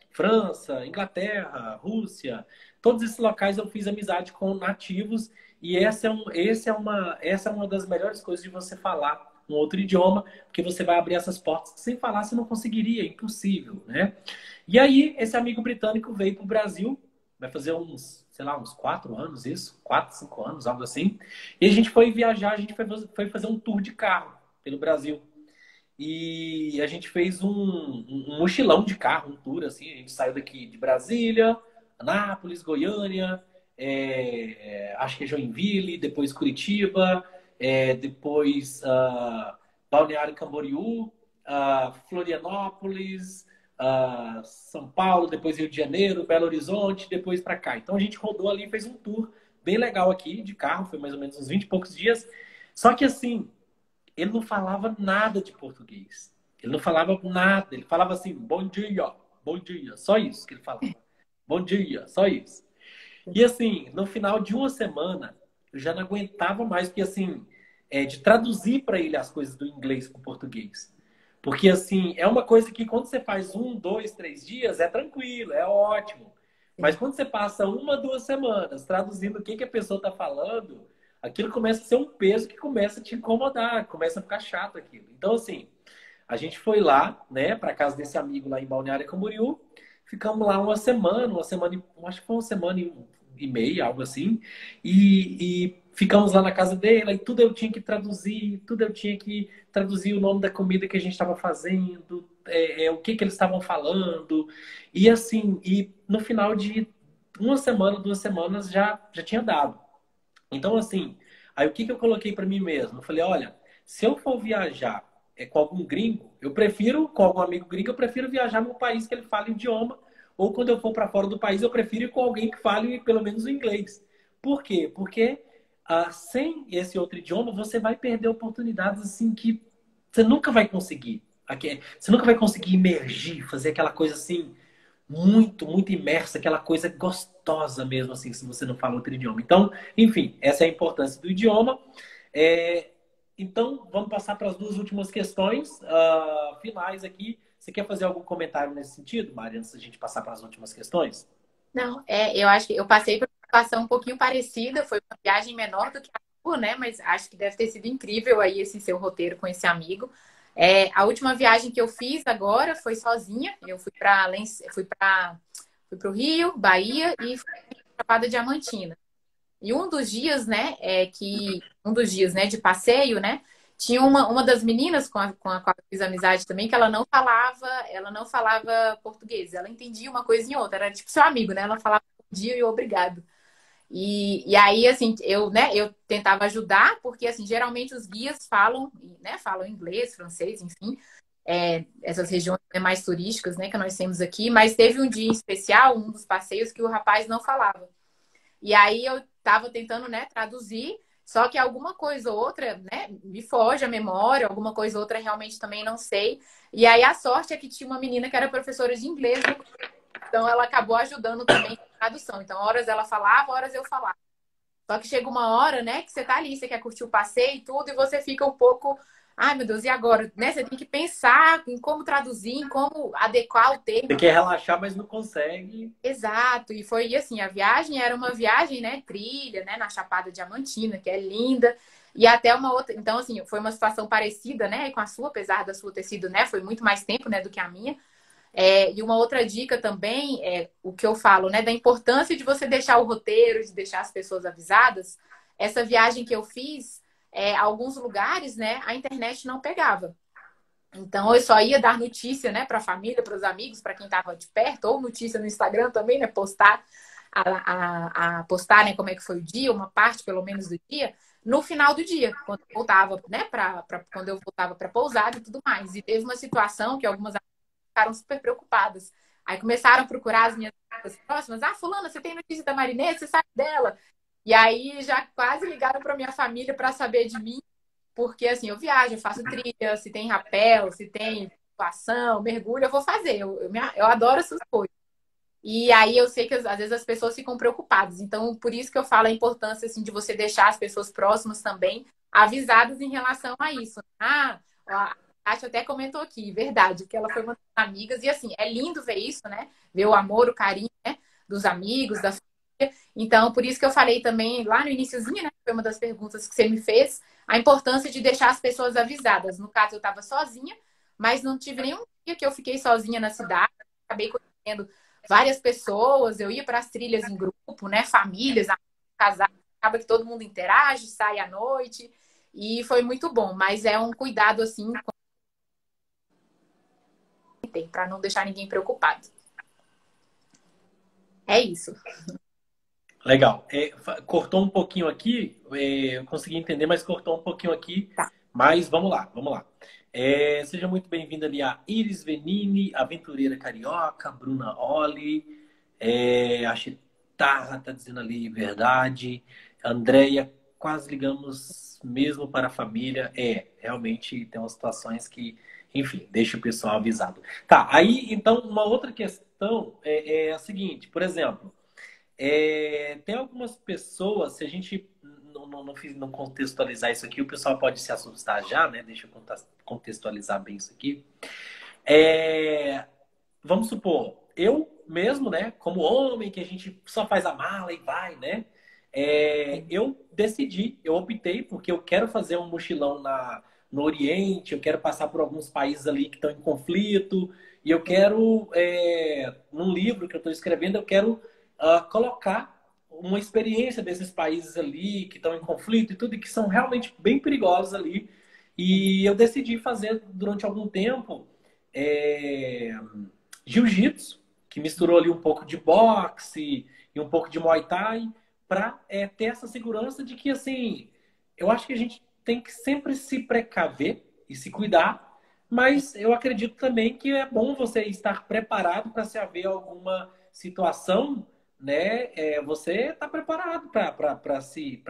Speaker 1: França, Inglaterra, Rússia, todos esses locais eu fiz amizade com nativos e essa é uma das melhores coisas de você falar um outro idioma, porque você vai abrir essas portas que sem falar você não conseguiria, é impossível, né? E aí, esse amigo britânico veio para o Brasil, vai fazer uns, sei lá, uns 4 anos, isso, 4, 5 anos, algo assim. E a gente foi viajar, a gente foi fazer um tour de carro pelo Brasil. E a gente fez um mochilão de carro, um tour, assim. A gente saiu daqui de Brasília, Anápolis, Goiânia, acho que é Joinville, depois Curitiba, depois Balneário Camboriú, Florianópolis, São Paulo, depois Rio de Janeiro, Belo Horizonte, depois para cá. Então a gente rodou ali, fez um tour bem legal aqui de carro, foi mais ou menos uns 20 e poucos dias. Só que assim, ele não falava nada de português. Ele não falava nada. Ele falava assim, bom dia, só isso que ele falava. Bom dia, só isso. E assim, no final de uma semana, eu já não aguentava mais, porque assim, de traduzir para ele as coisas do inglês para o português. Porque assim, é uma coisa que quando você faz 1, 2, 3 dias, é tranquilo, é ótimo. Mas quando você passa 1, 2 semanas traduzindo o que a pessoa está falando, aquilo começa a ser um peso que começa a te incomodar, começa a ficar chato aquilo. Então, assim, a gente foi lá, né, para casa desse amigo lá em Balneário Camboriú. Ficamos lá acho que foi uma semana e meia, algo assim. E ficamos lá na casa dele, e tudo eu tinha que traduzir, tudo eu tinha que traduzir o nome da comida que a gente estava fazendo, o que eles estavam falando. E assim, e no final de uma semana, 2 semanas já tinha dado. Então, assim, aí o que eu coloquei para mim mesmo? Eu falei, olha, se eu for viajar com algum gringo, com algum amigo gringo, eu prefiro viajar num país que ele fale o idioma, ou quando eu for para fora do país, eu prefiro ir com alguém que fale pelo menos o inglês. Por quê? Porque sem esse outro idioma, você vai perder oportunidades assim que você nunca vai conseguir. Você nunca vai conseguir imergir, fazer aquela coisa assim muito, muito imersa, aquela coisa gostosa mesmo, assim, se você não fala outro idioma. Então, enfim, essa é a importância do idioma. É, então, vamos passar para as duas últimas questões finais aqui. Você quer fazer algum comentário nesse sentido, Mari, antes da gente passar para as últimas questões?
Speaker 2: Não, eu acho que eu passei por uma situação um pouquinho parecida, foi uma viagem menor do que a sua, né? Mas acho que deve ter sido incrível aí esse seu roteiro com esse amigo. A última viagem que eu fiz agora foi sozinha. Eu fui para o Rio, Bahia e fui para Chapada Diamantina. E um dos dias, né, um dos dias, né, de passeio, né, tinha uma das meninas com a qual eu fiz amizade também, que ela não falava português, ela entendia uma coisa em outra, era tipo seu amigo, né? Ela falava bom dia e obrigado. E aí, assim, eu tentava ajudar, porque, assim, geralmente os guias falam, né, falam inglês, francês, enfim, essas regiões, né, mais turísticas, né, que nós temos aqui. Mas teve um dia em especial, um dos passeios, que o rapaz não falava. E aí eu estava tentando, né, traduzir, só que alguma coisa ou outra, né, me foge a memória, alguma coisa ou outra realmente também não sei. E aí a sorte é que tinha uma menina que era professora de inglês, então ela acabou ajudando também na tradução. Então, horas ela falava, horas eu falava. Só que chega uma hora, né, que você tá ali, você quer curtir o passeio e tudo, e você fica um pouco, ai meu Deus, e agora? Né? Você tem que pensar em como traduzir, em como adequar o
Speaker 1: Você
Speaker 2: termo.
Speaker 1: quer relaxar, mas não consegue.
Speaker 2: Exato, e foi assim, a viagem era uma viagem, né, trilha, né, na Chapada Diamantina, que é linda, e até uma outra, então assim, foi uma situação parecida, né, com a sua, apesar da sua ter sido, né, foi muito mais tempo, né, do que a minha. E uma outra dica também é o que eu falo, né, da importância de você deixar o roteiro, de deixar as pessoas avisadas. Essa viagem que eu fiz, alguns lugares, né, a internet não pegava. Então, eu só ia dar notícia, né, para a família, para os amigos, para quem estava de perto, ou notícia no Instagram também, né, postar, postar, né, como é que foi o dia, uma parte, pelo menos, do dia, no final do dia, quando eu voltava, né, quando eu voltava para pousada e tudo mais. E teve uma situação que algumas amigas ficaram super preocupadas. Aí começaram a procurar as minhas amigas próximas. Ah, fulana, você tem notícia da Marinette? Você sabe dela? E aí já quase ligaram para minha família para saber de mim. Porque assim, eu viajo, eu faço trilha, se tem rapel, se tem flutuação, mergulho, eu vou fazer. Eu adoro essas coisas. E aí eu sei que às vezes as pessoas ficam preocupadas. Então, por isso que eu falo a importância assim, de você deixar as pessoas próximas também avisadas em relação a isso. Ah, a Tati até comentou aqui, verdade, que ela foi uma das amigas. E assim, é lindo ver isso, né? Ver o amor, o carinho, né? Dos amigos, da família. Então, por isso que eu falei também lá no iniciozinho, né? Foi uma das perguntas que você me fez, a importância de deixar as pessoas avisadas. No caso, eu estava sozinha, mas não tive nenhum dia que eu fiquei sozinha na cidade. Acabei conhecendo várias pessoas, eu ia para as trilhas em grupo, né? Famílias, casais, acaba que todo mundo interage, sai à noite, e foi muito bom. Mas é um cuidado assim, para não deixar ninguém preocupado. É isso.
Speaker 1: Legal. Cortou um pouquinho aqui, eu consegui entender, mas cortou um pouquinho aqui.
Speaker 2: Tá.
Speaker 1: Mas vamos lá, vamos lá. Seja muito bem-vinda ali a Iris Venini, aventureira carioca, Bruna Oli, a Chitarra tá dizendo ali verdade, Andréia, quase ligamos mesmo para a família. Realmente tem umas situações que, enfim, deixa o pessoal avisado. Tá, aí então uma outra questão é a seguinte, por exemplo. Tem algumas pessoas, se a gente não contextualizar isso aqui, o pessoal pode se assustar já, né? Deixa eu contextualizar bem isso aqui. Vamos supor, eu mesmo, né, como homem, que a gente só faz a mala e vai, né? Eu optei, porque eu quero fazer um mochilão no Oriente, eu quero passar por alguns países ali que estão em conflito, e eu quero, num livro que eu estou escrevendo, eu quero colocar uma experiência desses países ali que estão em conflito e tudo, e que são realmente bem perigosos ali. E eu decidi fazer durante algum tempo. é, Jiu-jitsu, que misturou ali um pouco de boxe e um pouco de Muay Thai, para ter essa segurança de que, assim, eu acho que a gente tem que sempre se precaver e se cuidar, mas eu acredito também que é bom você estar preparado para se haver alguma situação, né? Você está preparado para se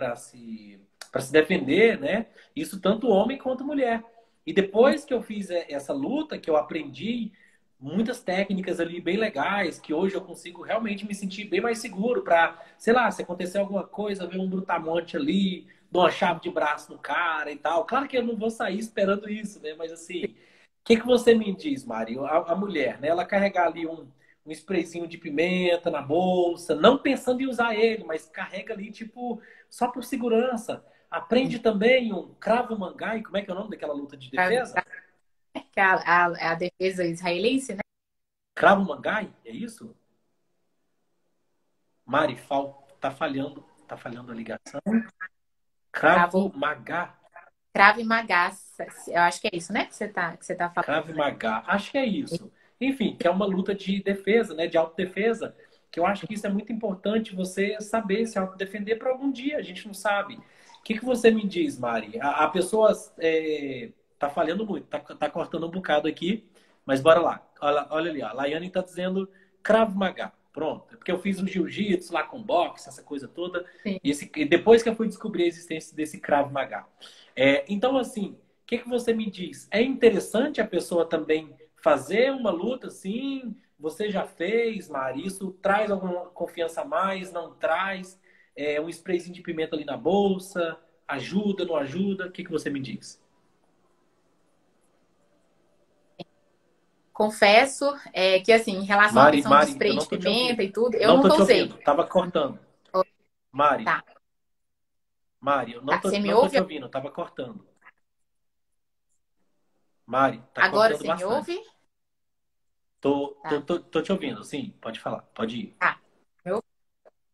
Speaker 1: defender, né? Isso tanto homem quanto mulher. E depois que eu fiz essa luta, que eu aprendi muitas técnicas ali bem legais, que hoje eu consigo realmente me sentir bem mais seguro para, sei lá, se acontecer alguma coisa, ver um brutamonte ali, dar uma chave de braço no cara e tal. Claro que eu não vou sair esperando isso, né? Mas assim, o que você me diz, Mari? A mulher, né? Ela carregar ali um sprayzinho de pimenta na bolsa, não pensando em usar ele, mas carrega ali, tipo, só por segurança. Aprende também um Krav Maga, e como é que é o nome daquela luta de defesa?
Speaker 2: Que é a defesa israelense, né?
Speaker 1: Krav Maga, é isso? Mari, tá falhando a ligação. Cravo
Speaker 2: Cravo,
Speaker 1: Maga,
Speaker 2: Crave Maga, eu acho que é isso, né? Que você tá falando.
Speaker 1: Krav Maga, acho que é isso. Enfim, que é uma luta de defesa, né, de autodefesa. Que eu acho que isso é muito importante você saber se autodefender para algum dia, a gente não sabe. O que você me diz, Mari? A pessoa tá falhando muito, tá cortando um bocado aqui, mas bora lá. Olha ali, ó. A Laiane tá dizendo Krav Maga. Pronto. É porque eu fiz um jiu-jitsu lá com boxe, essa coisa toda.
Speaker 2: Sim.
Speaker 1: E depois que eu fui descobrir a existência desse Krav Maga. Então, assim, o que você me diz? É interessante a pessoa também fazer uma luta assim? Você já fez, Mari? Isso traz alguma confiança a mais? Não traz? Um sprayzinho de pimenta ali na bolsa? Ajuda, não ajuda? O que você me diz?
Speaker 2: Confesso que, assim, em relação à questão de
Speaker 1: Mari, eu
Speaker 2: spray
Speaker 1: não
Speaker 2: de
Speaker 1: tô te ouvindo.
Speaker 2: pimenta e tudo, eu
Speaker 1: Não tô
Speaker 2: nunca
Speaker 1: te
Speaker 2: usei.
Speaker 1: ouvindo. Tava cortando. Mari,
Speaker 2: Tá,
Speaker 1: Mari, eu
Speaker 2: tá. Você me
Speaker 1: não tô te
Speaker 2: ouve?
Speaker 1: ouvindo. Tava cortando. Mari, tá
Speaker 2: Agora
Speaker 1: cortando
Speaker 2: você me ouve?
Speaker 1: bastante.
Speaker 2: Tá,
Speaker 1: Tô te ouvindo. Sim, pode falar. Pode ir.
Speaker 2: tá.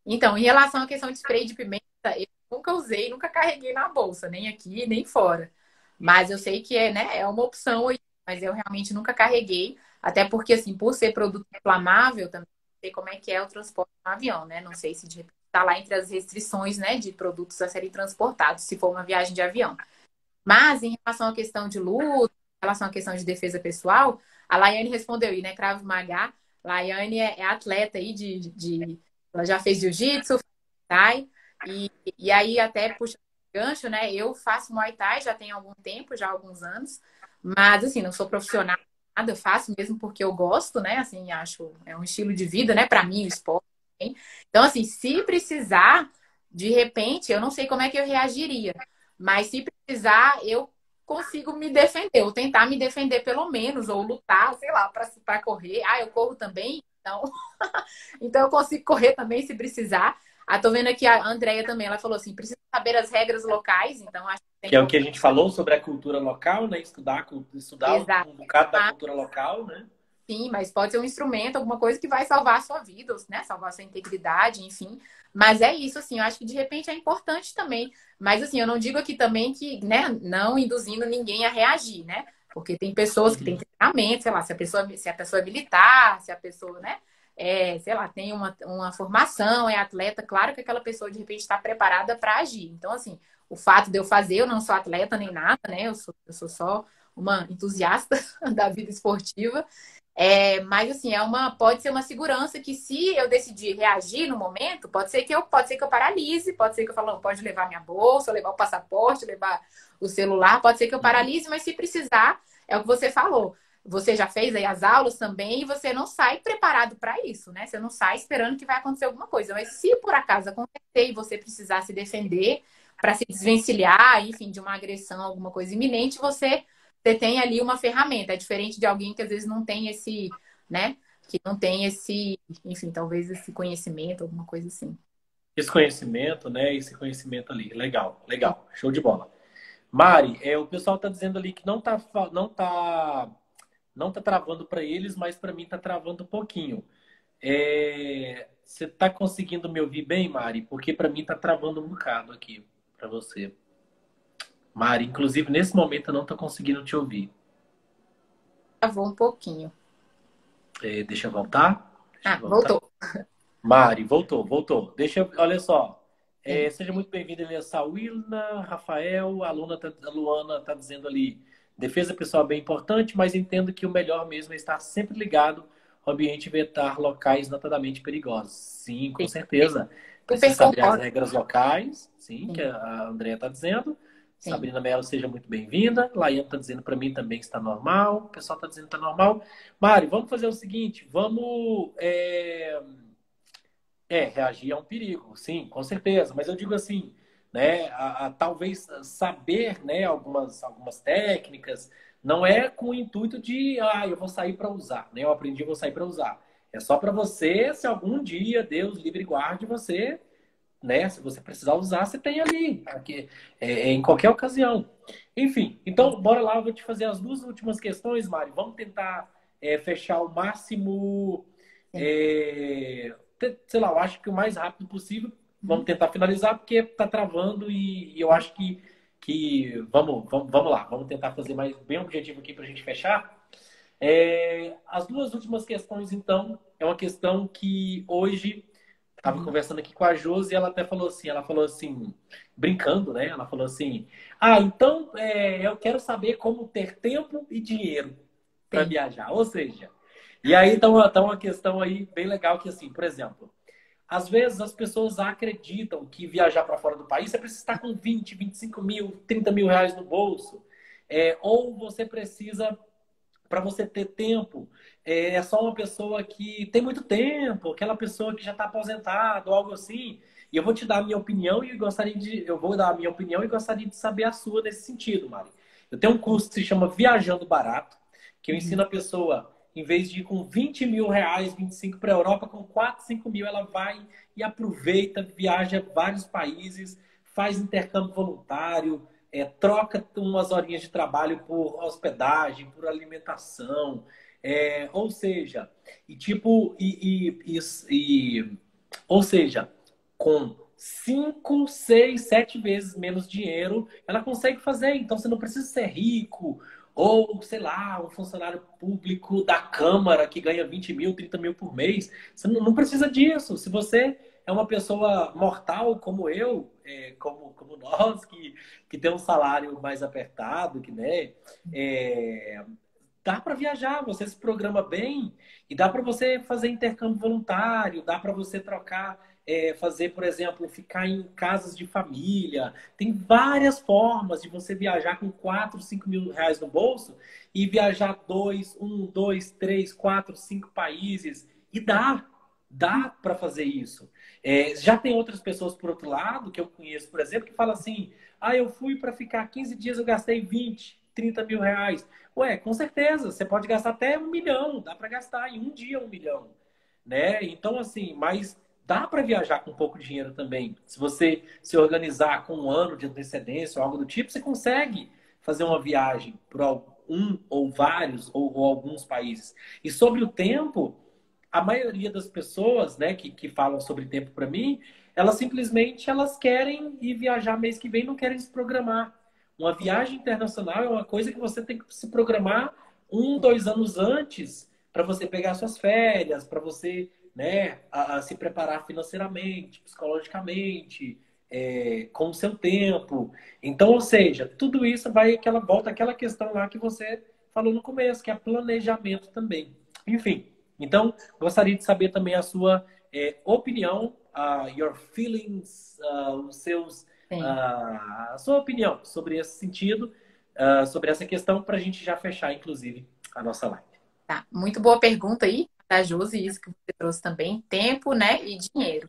Speaker 2: Então, em relação à questão de spray de pimenta, eu nunca usei, nunca carreguei na bolsa, nem aqui, nem fora. Mas eu sei que né, é uma opção aí, mas eu realmente nunca carreguei, até porque, assim, por ser produto inflamável, também não sei como é que é o transporte no avião, né? Não sei se de repente está lá entre as restrições, né, de produtos a serem transportados, se for uma viagem de avião. Mas em relação à questão de luta, em relação à questão de defesa pessoal, a Laiane respondeu aí, né? Krav Maga. Laiane é atleta aí ela já fez jiu-jitsu, Thai, e aí até puxa gancho, né? Eu faço Muay Thai já tem algum tempo, já há alguns anos, mas assim, não sou profissional, nada, eu faço mesmo porque eu gosto, né? Assim, acho é um estilo de vida, né? Para mim, o esporte. Hein? Então, assim, se precisar, de repente, eu não sei como é que eu reagiria. Mas se precisar, eu consigo me defender, ou tentar me defender pelo menos, ou lutar, sei lá, para correr. Ah, eu corro também, então, então eu consigo correr também se precisar. Ah, tô vendo aqui a Andrea também, ela falou assim, precisa saber as regras locais, então acho que é
Speaker 1: Que é o que a
Speaker 2: importante.
Speaker 1: gente falou sobre a cultura local, né? Estudar
Speaker 2: Exato.
Speaker 1: um bocado da cultura local, né?
Speaker 2: Sim, mas pode ser um instrumento, alguma coisa que vai salvar a sua vida, né? Salvar a sua integridade, enfim. Mas é isso, assim, eu acho que de repente é importante também. Mas assim, eu não digo aqui também que, né, não induzindo ninguém a reagir, né? Porque tem pessoas que têm
Speaker 1: Uhum.
Speaker 2: treinamento, sei lá, se a pessoa é militar, se a pessoa, né, sei lá, tem uma formação, é atleta, claro que aquela pessoa de repente está preparada para agir. Então, assim, o fato de eu fazer, eu não sou atleta nem nada, né? Eu sou só uma entusiasta da vida esportiva. Mas assim, pode ser uma segurança que se eu decidir reagir no momento, pode ser que eu paralise, pode ser que eu falo, não, pode levar minha bolsa, levar o passaporte, levar o celular, pode ser que eu
Speaker 1: Uhum.
Speaker 2: paralise, mas se precisar, é o que você falou. Você já fez aí as aulas também e você não sai preparado para isso, né? Você não sai esperando que vai acontecer alguma coisa. Mas se por acaso acontecer e você precisar se defender para se desvencilhar, enfim, de uma agressão, alguma coisa iminente, você tem ali uma ferramenta. É diferente de alguém que às vezes não tem esse, né? Que não tem esse, enfim, talvez esse conhecimento, alguma coisa assim.
Speaker 1: Esse conhecimento, né? Esse conhecimento ali. Legal, legal. Show de bola. Mari, o pessoal tá dizendo ali que não tá travando para eles, mas para mim tá travando um pouquinho. Você tá conseguindo me ouvir bem, Mari? Porque para mim tá travando um bocado aqui para você. Mari, inclusive nesse momento eu não tô conseguindo te ouvir.
Speaker 2: Travou um pouquinho.
Speaker 1: Deixa eu voltar. Deixa eu
Speaker 2: Ah,
Speaker 1: voltar.
Speaker 2: voltou.
Speaker 1: Mari, voltou. Olha só.
Speaker 2: Sim.
Speaker 1: Seja muito bem-vinda, Eliassa Wilna, Rafael, a Luana está dizendo ali, defesa pessoal é bem importante, mas entendo que o melhor mesmo é estar sempre ligado ao ambiente e evitar locais notadamente perigosos. Sim, com
Speaker 2: Sim.
Speaker 1: certeza. Precisa
Speaker 2: Super
Speaker 1: saber as
Speaker 2: concordo.
Speaker 1: regras locais, sim, que
Speaker 2: Sim,
Speaker 1: a Andrea está dizendo.
Speaker 2: sim.
Speaker 1: Sabrina Mello, seja muito bem-vinda. Laiane está dizendo para mim também que está normal. O pessoal está dizendo que está normal. Mari, vamos fazer o seguinte, vamos... reagir a um perigo, sim, com certeza. Mas eu digo assim, né, talvez saber, né, algumas técnicas, não é com o intuito de, eu vou sair para usar, né? Eu aprendi, eu vou sair para usar. É só para você, se algum dia Deus livre e guarde você, né? Se você precisar usar, você tem ali, aqui, em qualquer ocasião. Enfim, então bora lá, eu vou te fazer as duas últimas questões, Mari. Vamos tentar fechar o máximo.
Speaker 2: Sim.
Speaker 1: Sei lá, eu acho que o mais rápido possível. Vamos
Speaker 2: Uhum.
Speaker 1: tentar finalizar, porque tá travando e eu acho que vamos lá, vamos tentar fazer mais bem objetivo aqui para a gente fechar. As duas últimas questões, então, é uma questão que hoje estava
Speaker 2: Uhum.
Speaker 1: conversando aqui com a Josi e ela falou assim, brincando, né? Ela falou assim, então eu quero saber como ter tempo e dinheiro para
Speaker 2: Sim,
Speaker 1: viajar. Ou seja, e aí tá uma questão aí bem legal que assim, por exemplo, às vezes as pessoas acreditam que viajar para fora do país você precisa estar com 20, 25 mil, 30 mil reais no bolso. Ou você precisa para você ter tempo. É só uma pessoa que tem muito tempo, aquela pessoa que já está aposentada ou algo assim. E eu vou te dar a minha opinião e eu vou dar a minha opinião e gostaria de saber a sua nesse sentido, Mari. Eu tenho um curso que se chama Viajando Barato, que eu
Speaker 2: uhum.
Speaker 1: ensino a pessoa, em vez de ir com 20 mil reais, 25 para a Europa, com 4, 5 mil, ela vai e aproveita, viaja vários países, faz intercâmbio voluntário, troca umas horinhas de trabalho por hospedagem, por alimentação, ou seja, e tipo, ou seja, com 5, 6, 7 vezes menos dinheiro, ela consegue fazer. Então você não precisa ser rico ou, sei lá, um funcionário público da Câmara que ganha 20 mil, 30 mil por mês. Você não precisa disso. Se você é uma pessoa mortal como eu, como nós, que tem um salário mais apertado, que, né, é, dá para viajar, você se programa bem e dá para você fazer intercâmbio voluntário, dá para você trocar, fazer, por exemplo, ficar em casas de família. Tem várias formas de você viajar com 4, 5 mil reais no bolso e viajar 2, 3, 4, 5 países. E dá para fazer isso. Já tem outras pessoas, por outro lado, que eu conheço, por exemplo, que falam assim: eu fui para ficar 15 dias, eu gastei 20, 30 mil reais. Ué, com certeza, você pode gastar até 1 milhão, dá para gastar em um dia 1 milhão, né? Então, assim, mas dá para viajar com pouco dinheiro também. Se você se organizar com um ano de antecedência ou algo do tipo, você consegue fazer uma viagem para um ou vários ou alguns países. E sobre o tempo, a maioria das pessoas, né, que falam sobre tempo para mim, elas querem ir viajar mês que vem, não querem se programar. Uma viagem internacional é uma coisa que você tem que se programar 1, 2 anos antes para você pegar suas férias, para você, né, se preparar financeiramente, psicologicamente, com o seu tempo. Então, ou seja, tudo isso volta àquela questão lá que você falou no começo, que é planejamento também. Enfim, então gostaria de saber também a sua opinião, your feelings, os seus
Speaker 2: Sim.
Speaker 1: a sua opinião sobre esse sentido, sobre essa questão, para a gente já fechar, inclusive, a nossa live.
Speaker 2: Tá. Muito boa pergunta aí, da Josi, isso que você trouxe também, tempo, né, e dinheiro.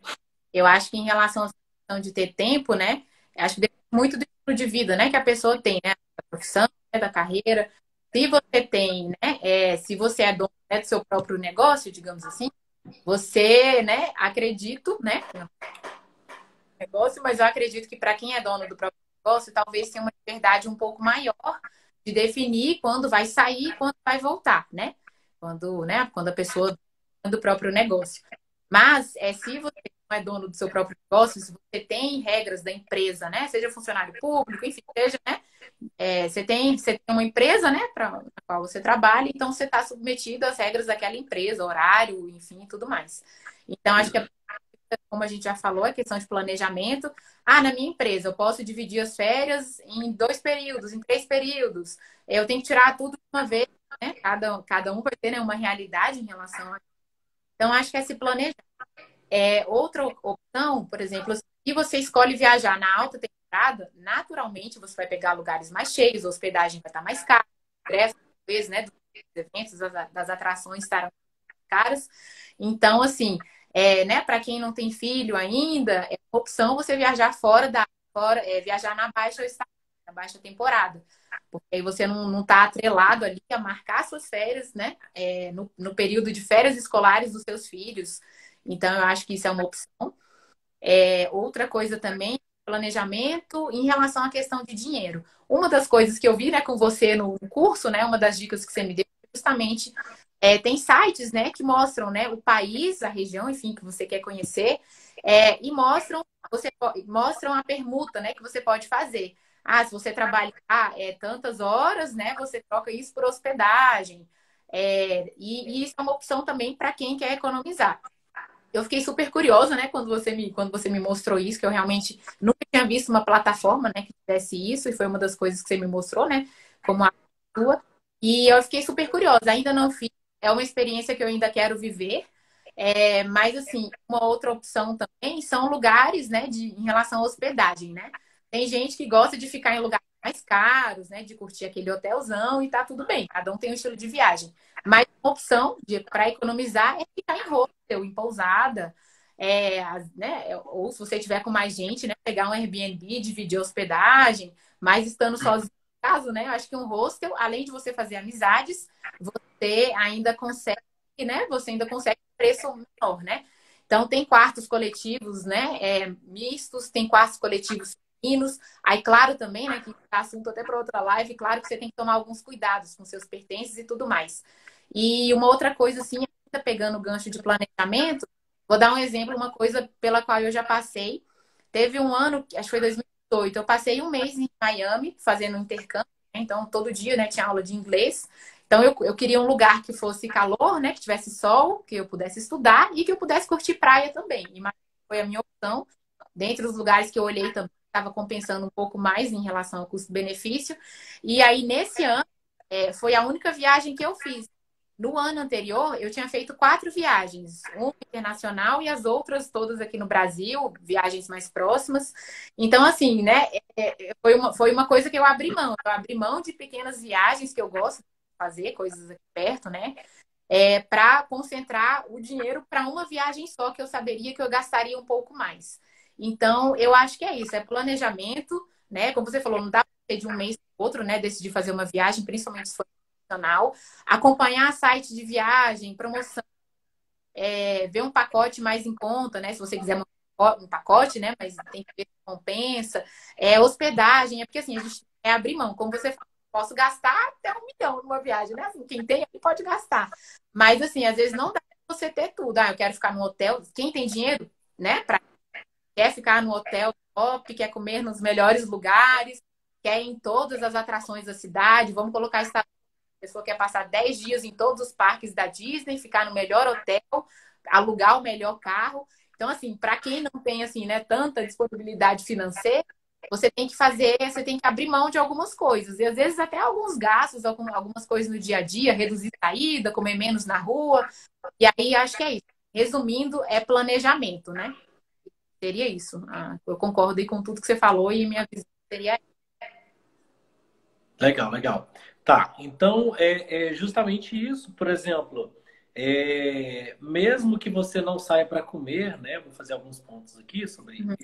Speaker 2: Eu acho que em relação à questão de ter tempo, né, acho que depende muito do estilo de vida, né, que a pessoa tem, né, da profissão, né, da carreira. Se você tem, né, se você é dono, né, do seu próprio negócio, digamos assim, você, né, acredito, né, no negócio, mas eu acredito que para quem é dono do próprio negócio, talvez tenha uma liberdade um pouco maior de definir quando vai sair e quando vai voltar, né? Quando, né, quando a pessoa é do próprio negócio. Mas se você não é dono do seu próprio negócio, se você tem regras da empresa, né? Seja funcionário público, enfim, seja, né? Você tem uma empresa, né, para a qual você trabalha, então você está submetido às regras daquela empresa, horário, enfim, tudo mais. Então, acho que, como a gente já falou, a questão de planejamento. Na minha empresa, eu posso dividir as férias em 2 períodos, em 3 períodos. Eu tenho que tirar tudo de uma vez, né? Cada um vai ter, né, uma realidade em relação a. Então, acho que é se planejar. Outra opção, por exemplo, se você escolhe viajar na alta temporada, naturalmente você vai pegar lugares mais cheios, a hospedagem vai estar mais cara, ingresso, talvez, né, dos eventos, das atrações estarão caras. Então, assim, né, para quem não tem filho ainda, é uma opção você viajar viajar na baixa estação, na baixa temporada. Porque aí você não está atrelado ali a marcar suas férias, né? No período de férias escolares dos seus filhos. Então, eu acho que isso é uma opção. Outra coisa também, planejamento em relação à questão de dinheiro. Uma das coisas que eu vi, né, com você no curso, né, uma das dicas que você me deu, justamente, tem sites, né, que mostram, né, o país, a região, enfim, que você quer conhecer, e mostram a permuta, né, que você pode fazer. Se você trabalhar tantas horas, né, você troca isso por hospedagem. E isso é uma opção também para quem quer economizar. Eu fiquei super curiosa, né, quando você me mostrou isso, que eu realmente nunca tinha visto uma plataforma, né, que fizesse isso, e foi uma das coisas que você me mostrou, né, como a sua. E eu fiquei super curiosa, ainda não fiz, é uma experiência que eu ainda quero viver. Mas, assim, uma outra opção também são lugares, né, em relação à hospedagem, né? Tem gente que gosta de ficar em lugares mais caros, né, de curtir aquele hotelzão e tá tudo bem, cada um tem um estilo de viagem. Mas uma opção para economizar é ficar em hostel, em pousada, né, ou se você tiver com mais gente, né, pegar um Airbnb, dividir a hospedagem, mas estando sozinho, no caso, né, eu acho que um hostel, além de você fazer amizades, você ainda consegue, né, você ainda consegue preço menor, né? Então tem quartos coletivos, né, mistos, tem quartos coletivos femininos. Aí, claro, também, né, que é assunto até para outra live, claro que você tem que tomar alguns cuidados com seus pertences e tudo mais. E uma outra coisa, assim, ainda pegando o gancho de planejamento, vou dar um exemplo, uma coisa pela qual eu já passei. Teve um ano, acho que foi 2018, eu passei um mês em Miami fazendo um intercâmbio, né? Então todo dia, né, tinha aula de inglês. Então eu queria um lugar que fosse calor, né, que tivesse sol, que eu pudesse estudar e que eu pudesse curtir praia também. E Miami foi a minha opção. Dentre os lugares que eu olhei também, estava compensando um pouco mais em relação ao custo-benefício. E aí, nesse ano, foi a única viagem que eu fiz. No ano anterior, eu tinha feito 4 viagens, uma internacional e as outras todas aqui no Brasil, viagens mais próximas. Então, assim, né, foi uma coisa que eu abri mão. Eu abri mão de pequenas viagens que eu gosto de fazer, coisas aqui perto, né, para concentrar o dinheiro para uma viagem só, que eu saberia que eu gastaria um pouco mais. Então, eu acho que é isso, é planejamento, né? Como você falou, não dá para ser de um mês para outro, né? Decidir fazer uma viagem, principalmente se for internacional. Acompanhar site de viagem, promoção, ver um pacote mais em conta, né? Se você quiser um pacote, né? Mas tem que ver se compensa. Hospedagem, porque assim, a gente abrir mão, como você falou, posso gastar até 1 milhão numa viagem, né? Assim, quem tem pode gastar. Mas assim, às vezes não dá pra você ter tudo. Ah, eu quero ficar no hotel. Quem tem dinheiro, né? Quer ficar no hotel top, quer comer nos melhores lugares, quer ir em todas as atrações da cidade. Vamos colocar essa pessoa quer passar 10 dias em todos os parques da Disney, ficar no melhor hotel, alugar o melhor carro. Então, assim, para quem não tem assim, né, tanta disponibilidade financeira, você tem que abrir mão de algumas coisas. E às vezes até alguns gastos, algumas coisas no dia a dia, reduzir saída, comer menos na rua. E aí acho que é isso. Resumindo, é planejamento, né? Seria isso. Eu concordo aí com tudo que você falou e minha visão seria.
Speaker 1: Legal, legal. Tá, então é justamente isso. Por exemplo, mesmo que você não saia para comer, né? Vou fazer alguns pontos aqui sobre
Speaker 2: Uhum.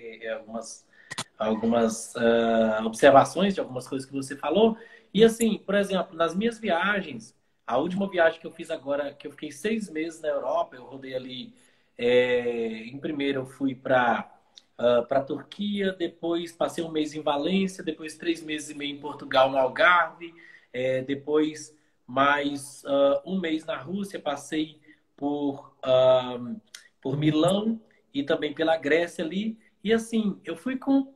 Speaker 1: algumas observações de algumas coisas que você falou. E assim, por exemplo, nas minhas viagens, a última viagem que eu fiz agora, que eu fiquei 6 meses na Europa, eu rodei ali. Em primeiro eu fui para a Turquia, depois passei um mês em Valência, depois 3 meses e meio em Portugal, no Algarve, depois mais um mês na Rússia, passei por Milão e também pela Grécia ali. E assim, eu fui com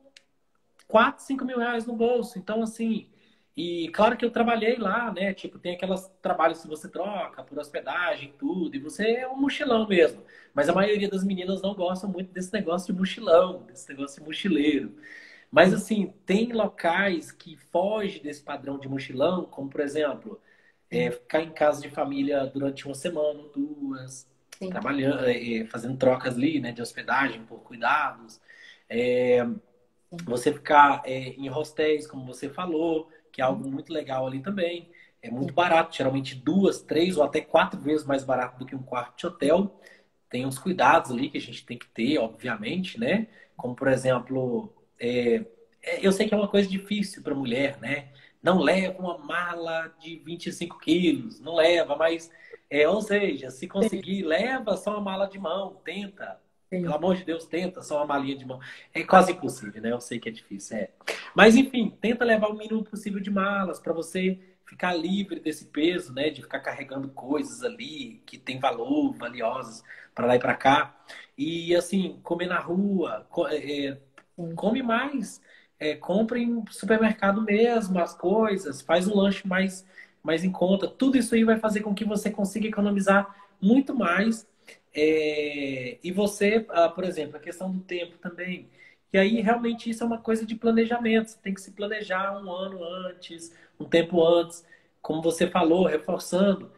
Speaker 1: 4, 5 mil reais no bolso. Então, assim, e claro que eu trabalhei lá, né? Tipo, tem aquelas trabalhos que você troca por hospedagem, tudo, e você é um mochilão mesmo. Mas a maioria das meninas não gostam muito desse negócio de mochilão, desse negócio de mochileiro. Mas,
Speaker 2: Sim,
Speaker 1: assim, tem locais que fogem desse padrão de mochilão, como, por exemplo,
Speaker 2: sim,
Speaker 1: ficar em casa de família durante uma semana ou duas,
Speaker 2: sim,
Speaker 1: trabalhando, fazendo trocas ali, né, de hospedagem por cuidados. É,
Speaker 2: sim,
Speaker 1: você ficar em hostéis, como você falou, que é
Speaker 2: sim,
Speaker 1: algo muito legal ali também. É muito
Speaker 2: sim,
Speaker 1: barato, geralmente 2, 3 ou até 4 vezes mais barato do que um quarto de hotel. Tem uns cuidados ali que a gente tem que ter, obviamente, né? Como, por exemplo, eu sei que é uma coisa difícil para mulher, né? Não leva uma mala de 25 quilos, não leva, mas, ou seja, se
Speaker 2: sim,
Speaker 1: conseguir, leva só uma mala de mão, tenta. Pelo
Speaker 2: sim.
Speaker 1: amor de Deus, tenta só uma malinha de mão. É quase impossível, né? Eu sei que é difícil, é. Mas, enfim, tenta levar o mínimo possível de malas para você ficar livre desse peso, né? De ficar carregando coisas ali que tem valor, valiosas para lá e para cá. E, assim, comer na rua,
Speaker 2: Sim.
Speaker 1: come mais. Compra em supermercado mesmo as coisas, faz um lanche mais em conta. Tudo isso aí vai fazer com que você consiga economizar muito mais. E você, por exemplo, a questão do tempo também. E aí, realmente, isso é uma coisa de planejamento. Você tem que se planejar um ano antes, um tempo antes. Como você falou, reforçando,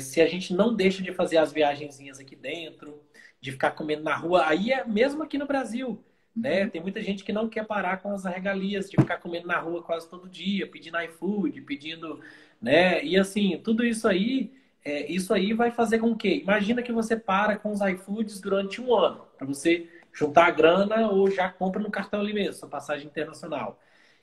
Speaker 1: se a gente não deixa de fazer as viagenzinhas aqui dentro, de ficar comendo na rua, aí é mesmo aqui no Brasil, né?
Speaker 2: Uhum.
Speaker 1: Tem muita gente que não quer parar com as regalias de ficar comendo na rua quase todo dia, pedindo iFood, pedindo, né? E assim, tudo isso aí vai fazer com que, imagina que você para com os iFoods durante um ano, para você juntar a grana ou já compra no cartão ali mesmo, sua passagem internacional.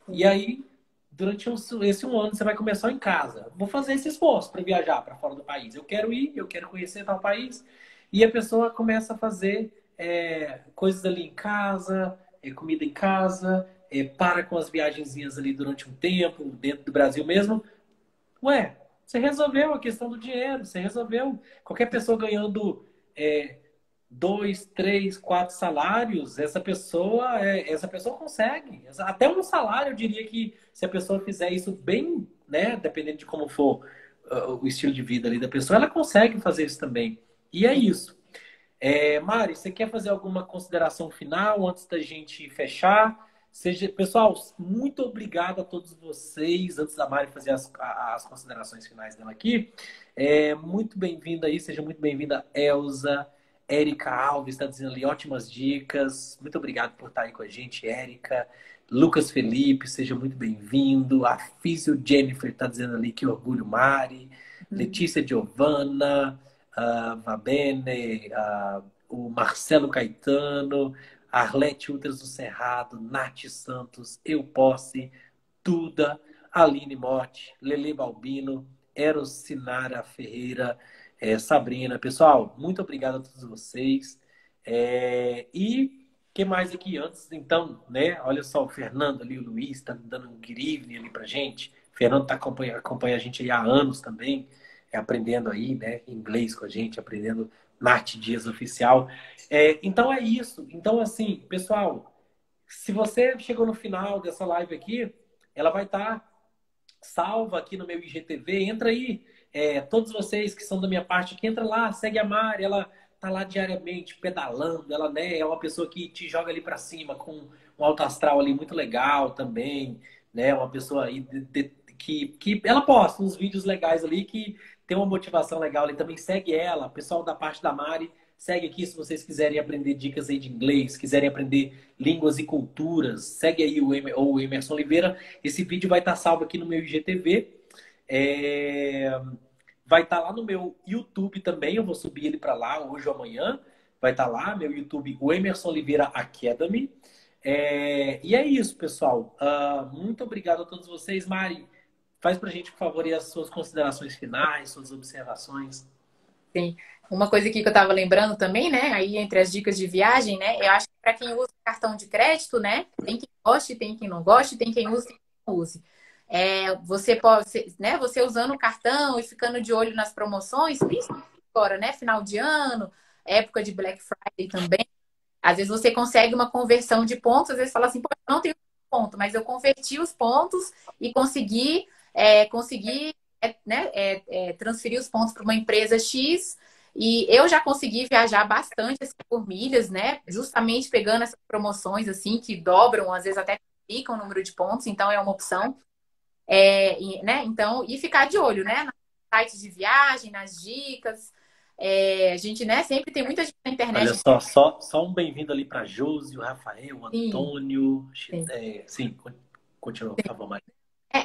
Speaker 1: E
Speaker 2: Sim.
Speaker 1: aí, durante esse um ano, você vai começar em casa. Vou fazer esse esforço para viajar para fora do país. Eu quero ir, eu quero conhecer tal país. E a pessoa começa a fazer coisas ali em casa, comida em casa, para com as viagenzinhas ali durante um tempo, dentro do Brasil mesmo. Ué, você resolveu a questão do dinheiro, você resolveu. Qualquer pessoa ganhando é, dois, três, quatro salários, essa pessoa consegue. Até um salário, eu diria que se a pessoa fizer isso bem, né, dependendo de como for o estilo de vida ali da pessoa, ela consegue fazer isso também. E é isso. Mari, você quer fazer alguma consideração final antes da gente fechar? Pessoal, muito obrigado a todos vocês. Antes da Mari fazer as considerações finais dela aqui, muito bem-vinda aí, seja muito bem-vinda, Elza. Érica Alves está dizendo ali ótimas dicas. Muito obrigado por estar aí com a gente, Érica. Lucas Felipe, seja muito bem-vindo. A Físio Jennifer está dizendo ali que orgulho, Mari.
Speaker 2: Uhum.
Speaker 1: Letícia Giovanna. Va Bene, o Marcelo Caetano, Arlete Ultras do Cerrado, Nath Santos, Eu Posse, Duda, Aline Motti, Lele Balbino, Eros Sinara Ferreira, Sabrina. Pessoal, muito obrigado a todos vocês. E que mais aqui antes, então, né? Olha só, o Fernando ali, o Luiz, tá dando um grivne ali pra gente. O Fernando acompanha a gente aí há anos também, aprendendo aí, né, inglês com a gente, aprendendo Nath Dias Oficial. Então é isso. Então, assim, pessoal, se você chegou no final dessa live aqui, ela vai estar salva aqui no meu IGTV. Entra aí, todos vocês que são da minha parte aqui, entra lá, segue a Mari, ela tá lá diariamente pedalando, ela, né, é uma pessoa que te joga ali para cima com um alto astral ali muito legal também, né, uma pessoa aí que ela posta uns vídeos legais ali que tem uma motivação legal ali também. Segue ela, pessoal da parte da Mari, segue aqui se vocês quiserem aprender dicas aí de inglês, quiserem aprender línguas e culturas, segue aí o Emerson Oliveira. Esse vídeo vai estar salvo aqui no meu IGTV. Vai estar lá no meu YouTube também. Eu vou subir ele para lá hoje ou amanhã. Vai estar lá, meu YouTube, o Emerson Oliveira Academy. E é isso, pessoal. Muito obrigado a todos vocês. Mari, faz pra gente, por favor, aí as suas considerações finais, suas observações.
Speaker 2: Sim. Uma coisa aqui que eu estava lembrando também, né? Aí entre as dicas de viagem, né? Eu acho que para quem usa cartão de crédito, né? Tem quem goste, tem quem não goste, tem quem use, tem quem não use. Você pode, né? Você usando o cartão e ficando de olho nas promoções, principalmente agora, né? Final de ano, época de Black Friday também. Às vezes você consegue uma conversão de pontos, às vezes fala assim, pô, eu não tenho ponto, mas eu converti os pontos e consegui né, transferir os pontos para uma empresa X. E eu já consegui viajar bastante assim, por milhas, né? Justamente pegando essas promoções assim que dobram, às vezes até triplicam o número de pontos, então é uma opção. Né? Então, e ficar de olho, né? Nos sites de viagem, nas dicas. A gente, né, sempre tem muita gente na
Speaker 1: Olha
Speaker 2: internet.
Speaker 1: só um bem-vindo ali para Josi, o Rafael, o
Speaker 2: Sim,
Speaker 1: Antônio.
Speaker 2: sim.
Speaker 1: Sim, continua, por favor, Maria.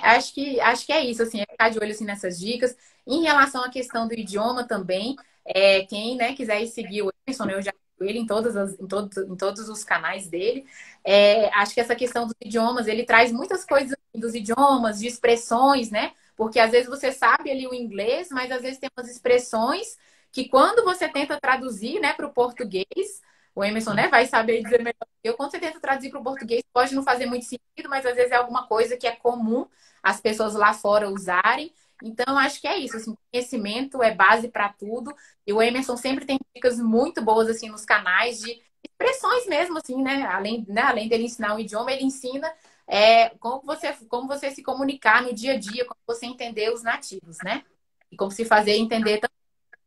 Speaker 2: Acho que é isso, assim, é ficar de olho assim, nessas dicas. Em relação à questão do idioma também, quem, né, quiser ir seguir o Emerson, né, eu já sigo ele em todos os canais dele. Acho que essa questão dos idiomas, ele traz muitas coisas assim, dos idiomas, de expressões, né? Porque às vezes você sabe ali o inglês, mas às vezes tem umas expressões que quando você tenta traduzir, né, para o português, o Emerson, né, vai saber dizer melhor que eu. Quando você tenta traduzir para o português, pode não fazer muito sentido, mas às vezes é alguma coisa que é comum as pessoas lá fora usarem. Então, acho que é isso. Assim, conhecimento é base para tudo. E o Emerson sempre tem dicas muito boas assim nos canais de expressões mesmo, assim, né? Além dele ensinar o idioma, ele ensina como você se comunicar no dia a dia, como você entender os nativos, né? E como se fazer entender também.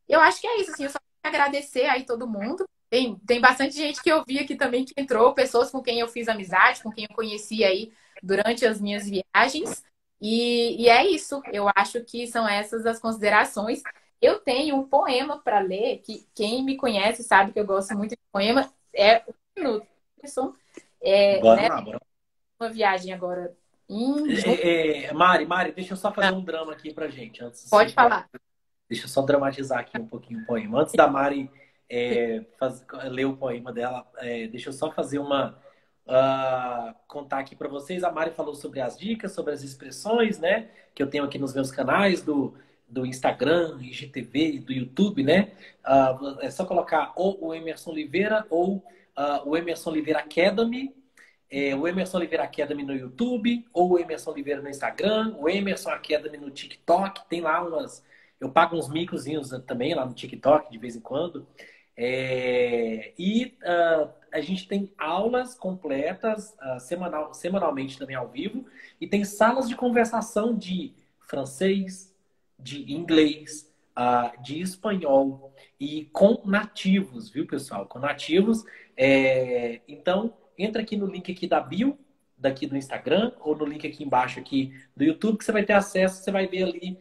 Speaker 2: Eu acho que é isso, assim, eu só quero agradecer aí todo mundo. Tem bastante gente que eu vi aqui também que entrou, pessoas com quem eu fiz amizade, com quem eu conheci aí durante as minhas viagens. E é isso, eu acho que são essas as considerações. Eu tenho um poema para ler, que quem me conhece sabe que eu gosto muito de poema. É um minuto.
Speaker 1: Bora
Speaker 2: Né,
Speaker 1: lá, bora.
Speaker 2: uma viagem agora em junho.
Speaker 1: Mari, deixa eu só fazer um drama aqui pra gente, antes de você
Speaker 2: Pode
Speaker 1: começar.
Speaker 2: falar.
Speaker 1: Deixa eu só dramatizar aqui um pouquinho o poema. Antes da Mari ler o poema dela, deixa eu só fazer contar aqui para vocês. A Mari falou sobre as dicas, sobre as expressões, né? Que eu tenho aqui nos meus canais do Instagram, IGTV, do YouTube, né? É só colocar ou o Emerson Oliveira ou o Emerson Oliveira Academy. O Emerson Oliveira Academy no YouTube, ou o Emerson Oliveira no Instagram, o Emerson Academy no TikTok. Tem lá eu pago uns microzinhos também lá no TikTok de vez em quando. A gente tem aulas completas semanalmente também ao vivo. E tem salas de conversação de francês, de inglês, de espanhol e com nativos, viu, pessoal? Com nativos. Então, entra aqui no link aqui da bio, daqui do Instagram, ou no link aqui embaixo aqui do YouTube, que você vai ter acesso, você vai ver ali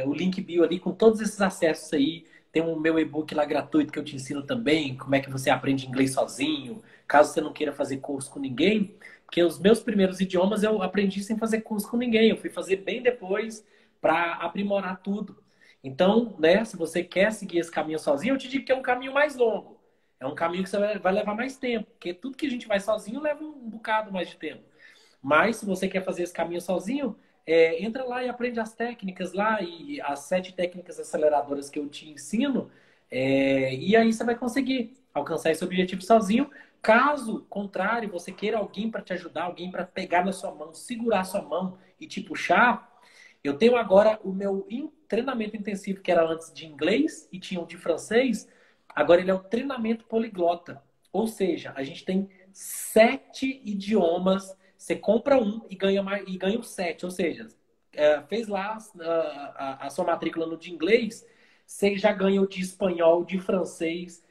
Speaker 1: o link bio ali com todos esses acessos aí. Tem o meu e-book lá gratuito que eu te ensino também, como é que você aprende inglês sozinho, caso você não queira fazer curso com ninguém, porque os meus primeiros idiomas eu aprendi sem fazer curso com ninguém, eu fui fazer bem depois para aprimorar tudo. Então, né, se você quer seguir esse caminho sozinho, eu te digo que é um caminho mais longo. É um caminho que você vai levar mais tempo, porque tudo que a gente vai sozinho leva um bocado mais de tempo. Mas se você quer fazer esse caminho sozinho, entra lá e aprende as técnicas lá e as 7 técnicas aceleradoras que eu te ensino, e aí você vai conseguir alcançar esse objetivo sozinho. Caso contrário, você queira alguém para te ajudar, alguém para pegar na sua mão, segurar a sua mão e te puxar, eu tenho agora o meu treinamento intensivo, que era antes de inglês e tinha o de francês, agora ele é o treinamento poliglota. Ou seja, a gente tem 7 idiomas. Você compra um e ganha os 7. Ou seja, fez lá a sua matrícula no de inglês, você já ganha o de espanhol, de francês,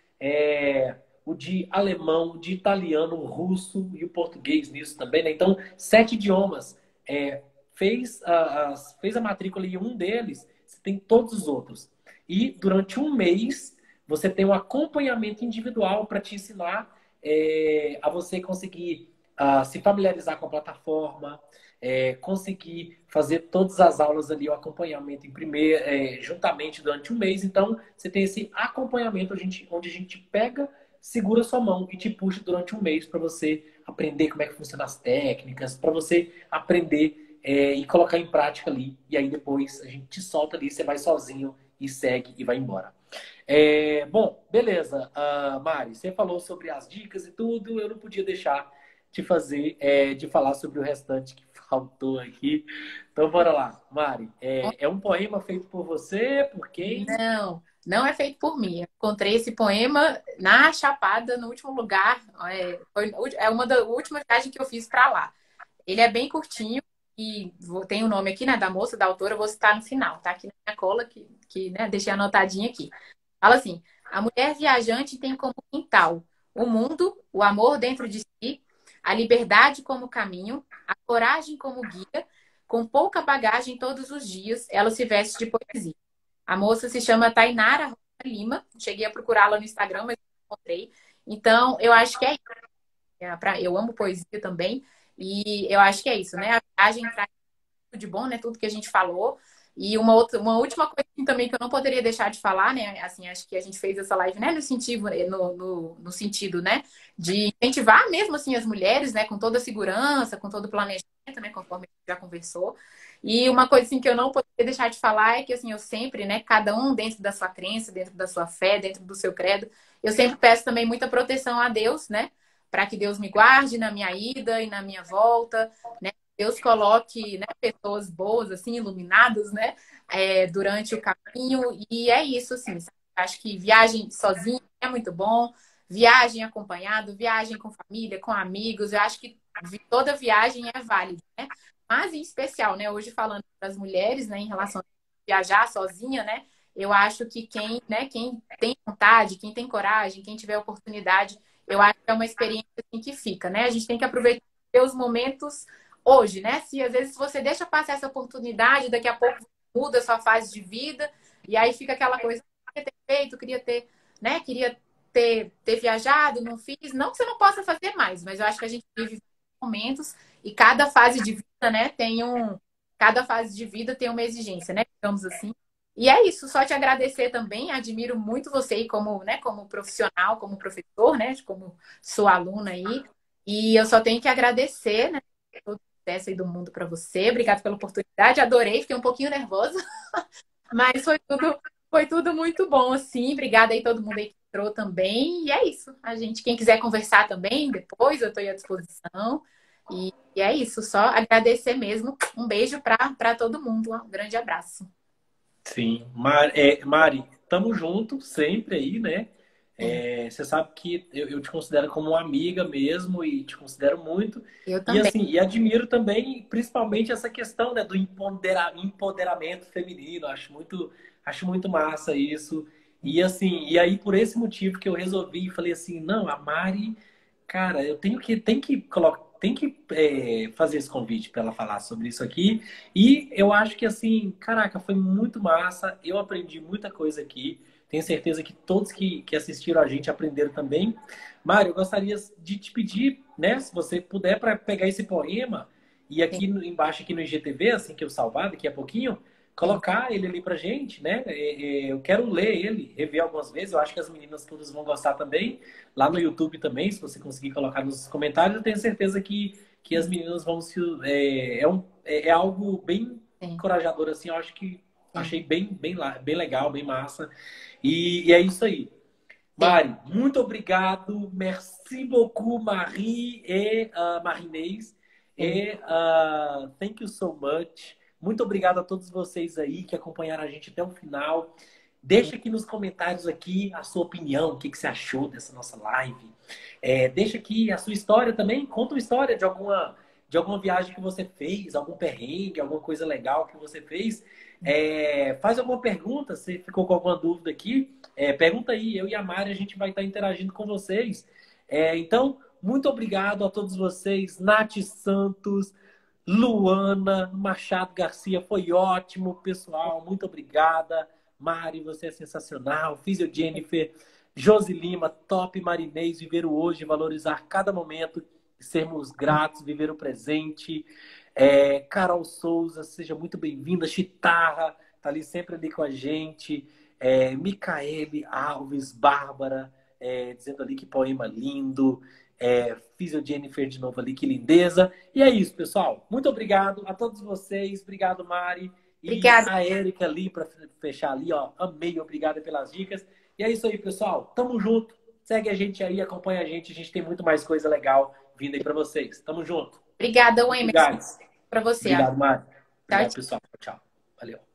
Speaker 1: o de alemão, o de italiano, o russo e o português nisso também, né? Então, 7 idiomas. Fez a matrícula em um deles, você tem todos os outros. E durante um mês, você tem um acompanhamento individual para te ensinar a você conseguir se familiarizar com a plataforma, conseguir fazer todas as aulas ali, o acompanhamento em primeiro, juntamente durante um mês. Então, você tem esse acompanhamento onde a gente pega, segura sua mão e te puxa durante um mês para você aprender como é que funcionam as técnicas, para você aprender e colocar em prática ali. E aí depois a gente te solta ali, você vai sozinho e segue e vai embora. Bom, beleza, Mari, você falou sobre as dicas e tudo, eu não podia deixar de falar sobre o restante que faltou aqui. Então, bora lá, Mari. É um poema feito por você, por quem?
Speaker 2: Não, não é feito por mim. Eu encontrei esse poema na Chapada, no último lugar. É uma das últimas viagens que eu fiz para lá. Ele é bem curtinho e tem o nome aqui, né, da moça, da autora, eu vou citar no final, tá aqui na minha cola, né, deixei anotadinho aqui. Fala assim: a mulher viajante tem como quintal o mundo, o amor dentro de si, a liberdade como caminho, a coragem como guia, com pouca bagagem todos os dias, ela se veste de poesia. A moça se chama Tainara Rosa Lima. Cheguei a procurá-la no Instagram, mas não encontrei. Então, eu acho que é isso. Eu amo poesia também. E eu acho que é isso, né? A viagem traz tudo de bom, né? Tudo que a gente falou. E uma última coisa assim, também que eu não poderia deixar de falar, né? Assim, acho que a gente fez essa live, né? No sentido, né? De incentivar mesmo, assim, as mulheres, né? Com toda a segurança, com todo o planejamento, né? Conforme a gente já conversou. E uma coisa, assim, que eu não poderia deixar de falar é que, assim, eu sempre, né? Cada um dentro da sua crença, dentro da sua fé, dentro do seu credo, eu sempre peço também muita proteção a Deus, né? Para que Deus me guarde na minha ida e na minha volta, né? Deus coloque, né, pessoas boas, assim, iluminadas, né, durante o caminho. E é isso, assim. Sabe? Acho que viagem sozinho é muito bom, viagem acompanhado, viagem com família, com amigos. Eu acho que toda viagem é válida, né? Mas em especial, né? Hoje falando para as mulheres, né, em relação a viajar sozinha, né? Eu acho que quem tem vontade, quem tem coragem, quem tiver oportunidade, eu acho que é uma experiência assim, que fica, né? A gente tem que aproveitar os momentos hoje, né? Se às vezes você deixa passar essa oportunidade, daqui a pouco muda a sua fase de vida, e aí fica aquela coisa, queria ter feito, queria ter, né? Queria ter viajado, não fiz. Não que você não possa fazer mais, mas eu acho que a gente vive momentos e cada fase de vida, né, cada fase de vida tem uma exigência, né? Digamos assim. E é isso, só te agradecer também. Admiro muito você como, né, como profissional, como professor, né, como sua aluna aí. E eu só tenho que agradecer, né, todo o sucesso aí do mundo para você. Obrigada pela oportunidade, adorei, fiquei um pouquinho nervosa, mas foi tudo muito bom, assim. Obrigada aí todo mundo aí que entrou também. E é isso. A gente, quem quiser conversar também depois, eu estou à disposição. E é isso, só agradecer mesmo. Um beijo para todo mundo. Um grande abraço.
Speaker 1: Sim, Mari, tamo junto sempre aí, né?
Speaker 2: Sim,
Speaker 1: Você sabe que eu te considero como uma amiga mesmo e te considero muito.
Speaker 2: eu
Speaker 1: E
Speaker 2: também.
Speaker 1: assim, e admiro também, principalmente essa questão, né, do empoderamento feminino. Acho muito massa isso. E assim, e aí por esse motivo que eu resolvi, falei assim, não, a Mari, cara, eu tenho que fazer esse convite para ela falar sobre isso aqui. E eu acho que assim, caraca, foi muito massa. Eu aprendi muita coisa aqui. Tenho certeza que todos que assistiram a gente aprenderam também. Mário, eu gostaria de te pedir, né, se você puder, para pegar esse poema e
Speaker 2: Sim,
Speaker 1: aqui embaixo, aqui no IGTV, assim que eu salvar daqui a pouquinho,
Speaker 2: sim.
Speaker 1: colocar ele ali pra gente, né? Eu quero ler ele, rever algumas vezes. Eu acho que as meninas todas vão gostar também. Lá no YouTube também, se você conseguir colocar nos comentários, eu tenho certeza que as meninas vão se. É algo bem
Speaker 2: Sim,
Speaker 1: encorajador, assim. Eu acho que
Speaker 2: sim,
Speaker 1: achei bem legal, bem massa. E é isso aí.
Speaker 2: sim.
Speaker 1: Mari, muito obrigado. Merci beaucoup, Marie e Marinês.
Speaker 2: Sim.
Speaker 1: E thank you so much. Muito obrigado a todos vocês aí que acompanharam a gente até o final. Deixa aqui nos comentários aqui a sua opinião, o que você achou dessa nossa live. Deixa aqui a sua história também. Conta uma história de alguma viagem que você fez, algum perrengue, alguma coisa legal que você fez. Faz alguma pergunta, se ficou com alguma dúvida aqui, pergunta aí. Eu e a Mari, a gente vai estar interagindo com vocês. Então, muito obrigado a todos vocês. Nath Santos, Luana, Machado Garcia, foi ótimo, pessoal. Muito obrigada. Mari, você é sensacional. Físio Jennifer, Josi Lima, top Marinês, viver o hoje, valorizar cada momento, sermos gratos, viver o presente. Carol Souza, seja muito bem-vinda. Chitarra, tá ali sempre ali com a gente. Micaele Alves, Bárbara, dizendo ali que poema lindo. Físio Jennifer de novo ali, que lindeza. E é isso, pessoal. Muito obrigado a todos vocês. Obrigado, Mari. E
Speaker 2: Obrigada.
Speaker 1: a Érica ali, para fechar ali, ó. Amei, obrigada pelas dicas. E é isso aí, pessoal. Tamo junto. Segue a gente aí, acompanha a gente. A gente tem muito mais coisa legal vindo aí para vocês. Tamo junto.
Speaker 2: Obrigada, Emerson,
Speaker 1: Obrigado.
Speaker 2: para você.
Speaker 1: Obrigado, Mário.
Speaker 2: Tchau,
Speaker 1: Obrigado,
Speaker 2: tchau.
Speaker 1: pessoal. Tchau. Valeu.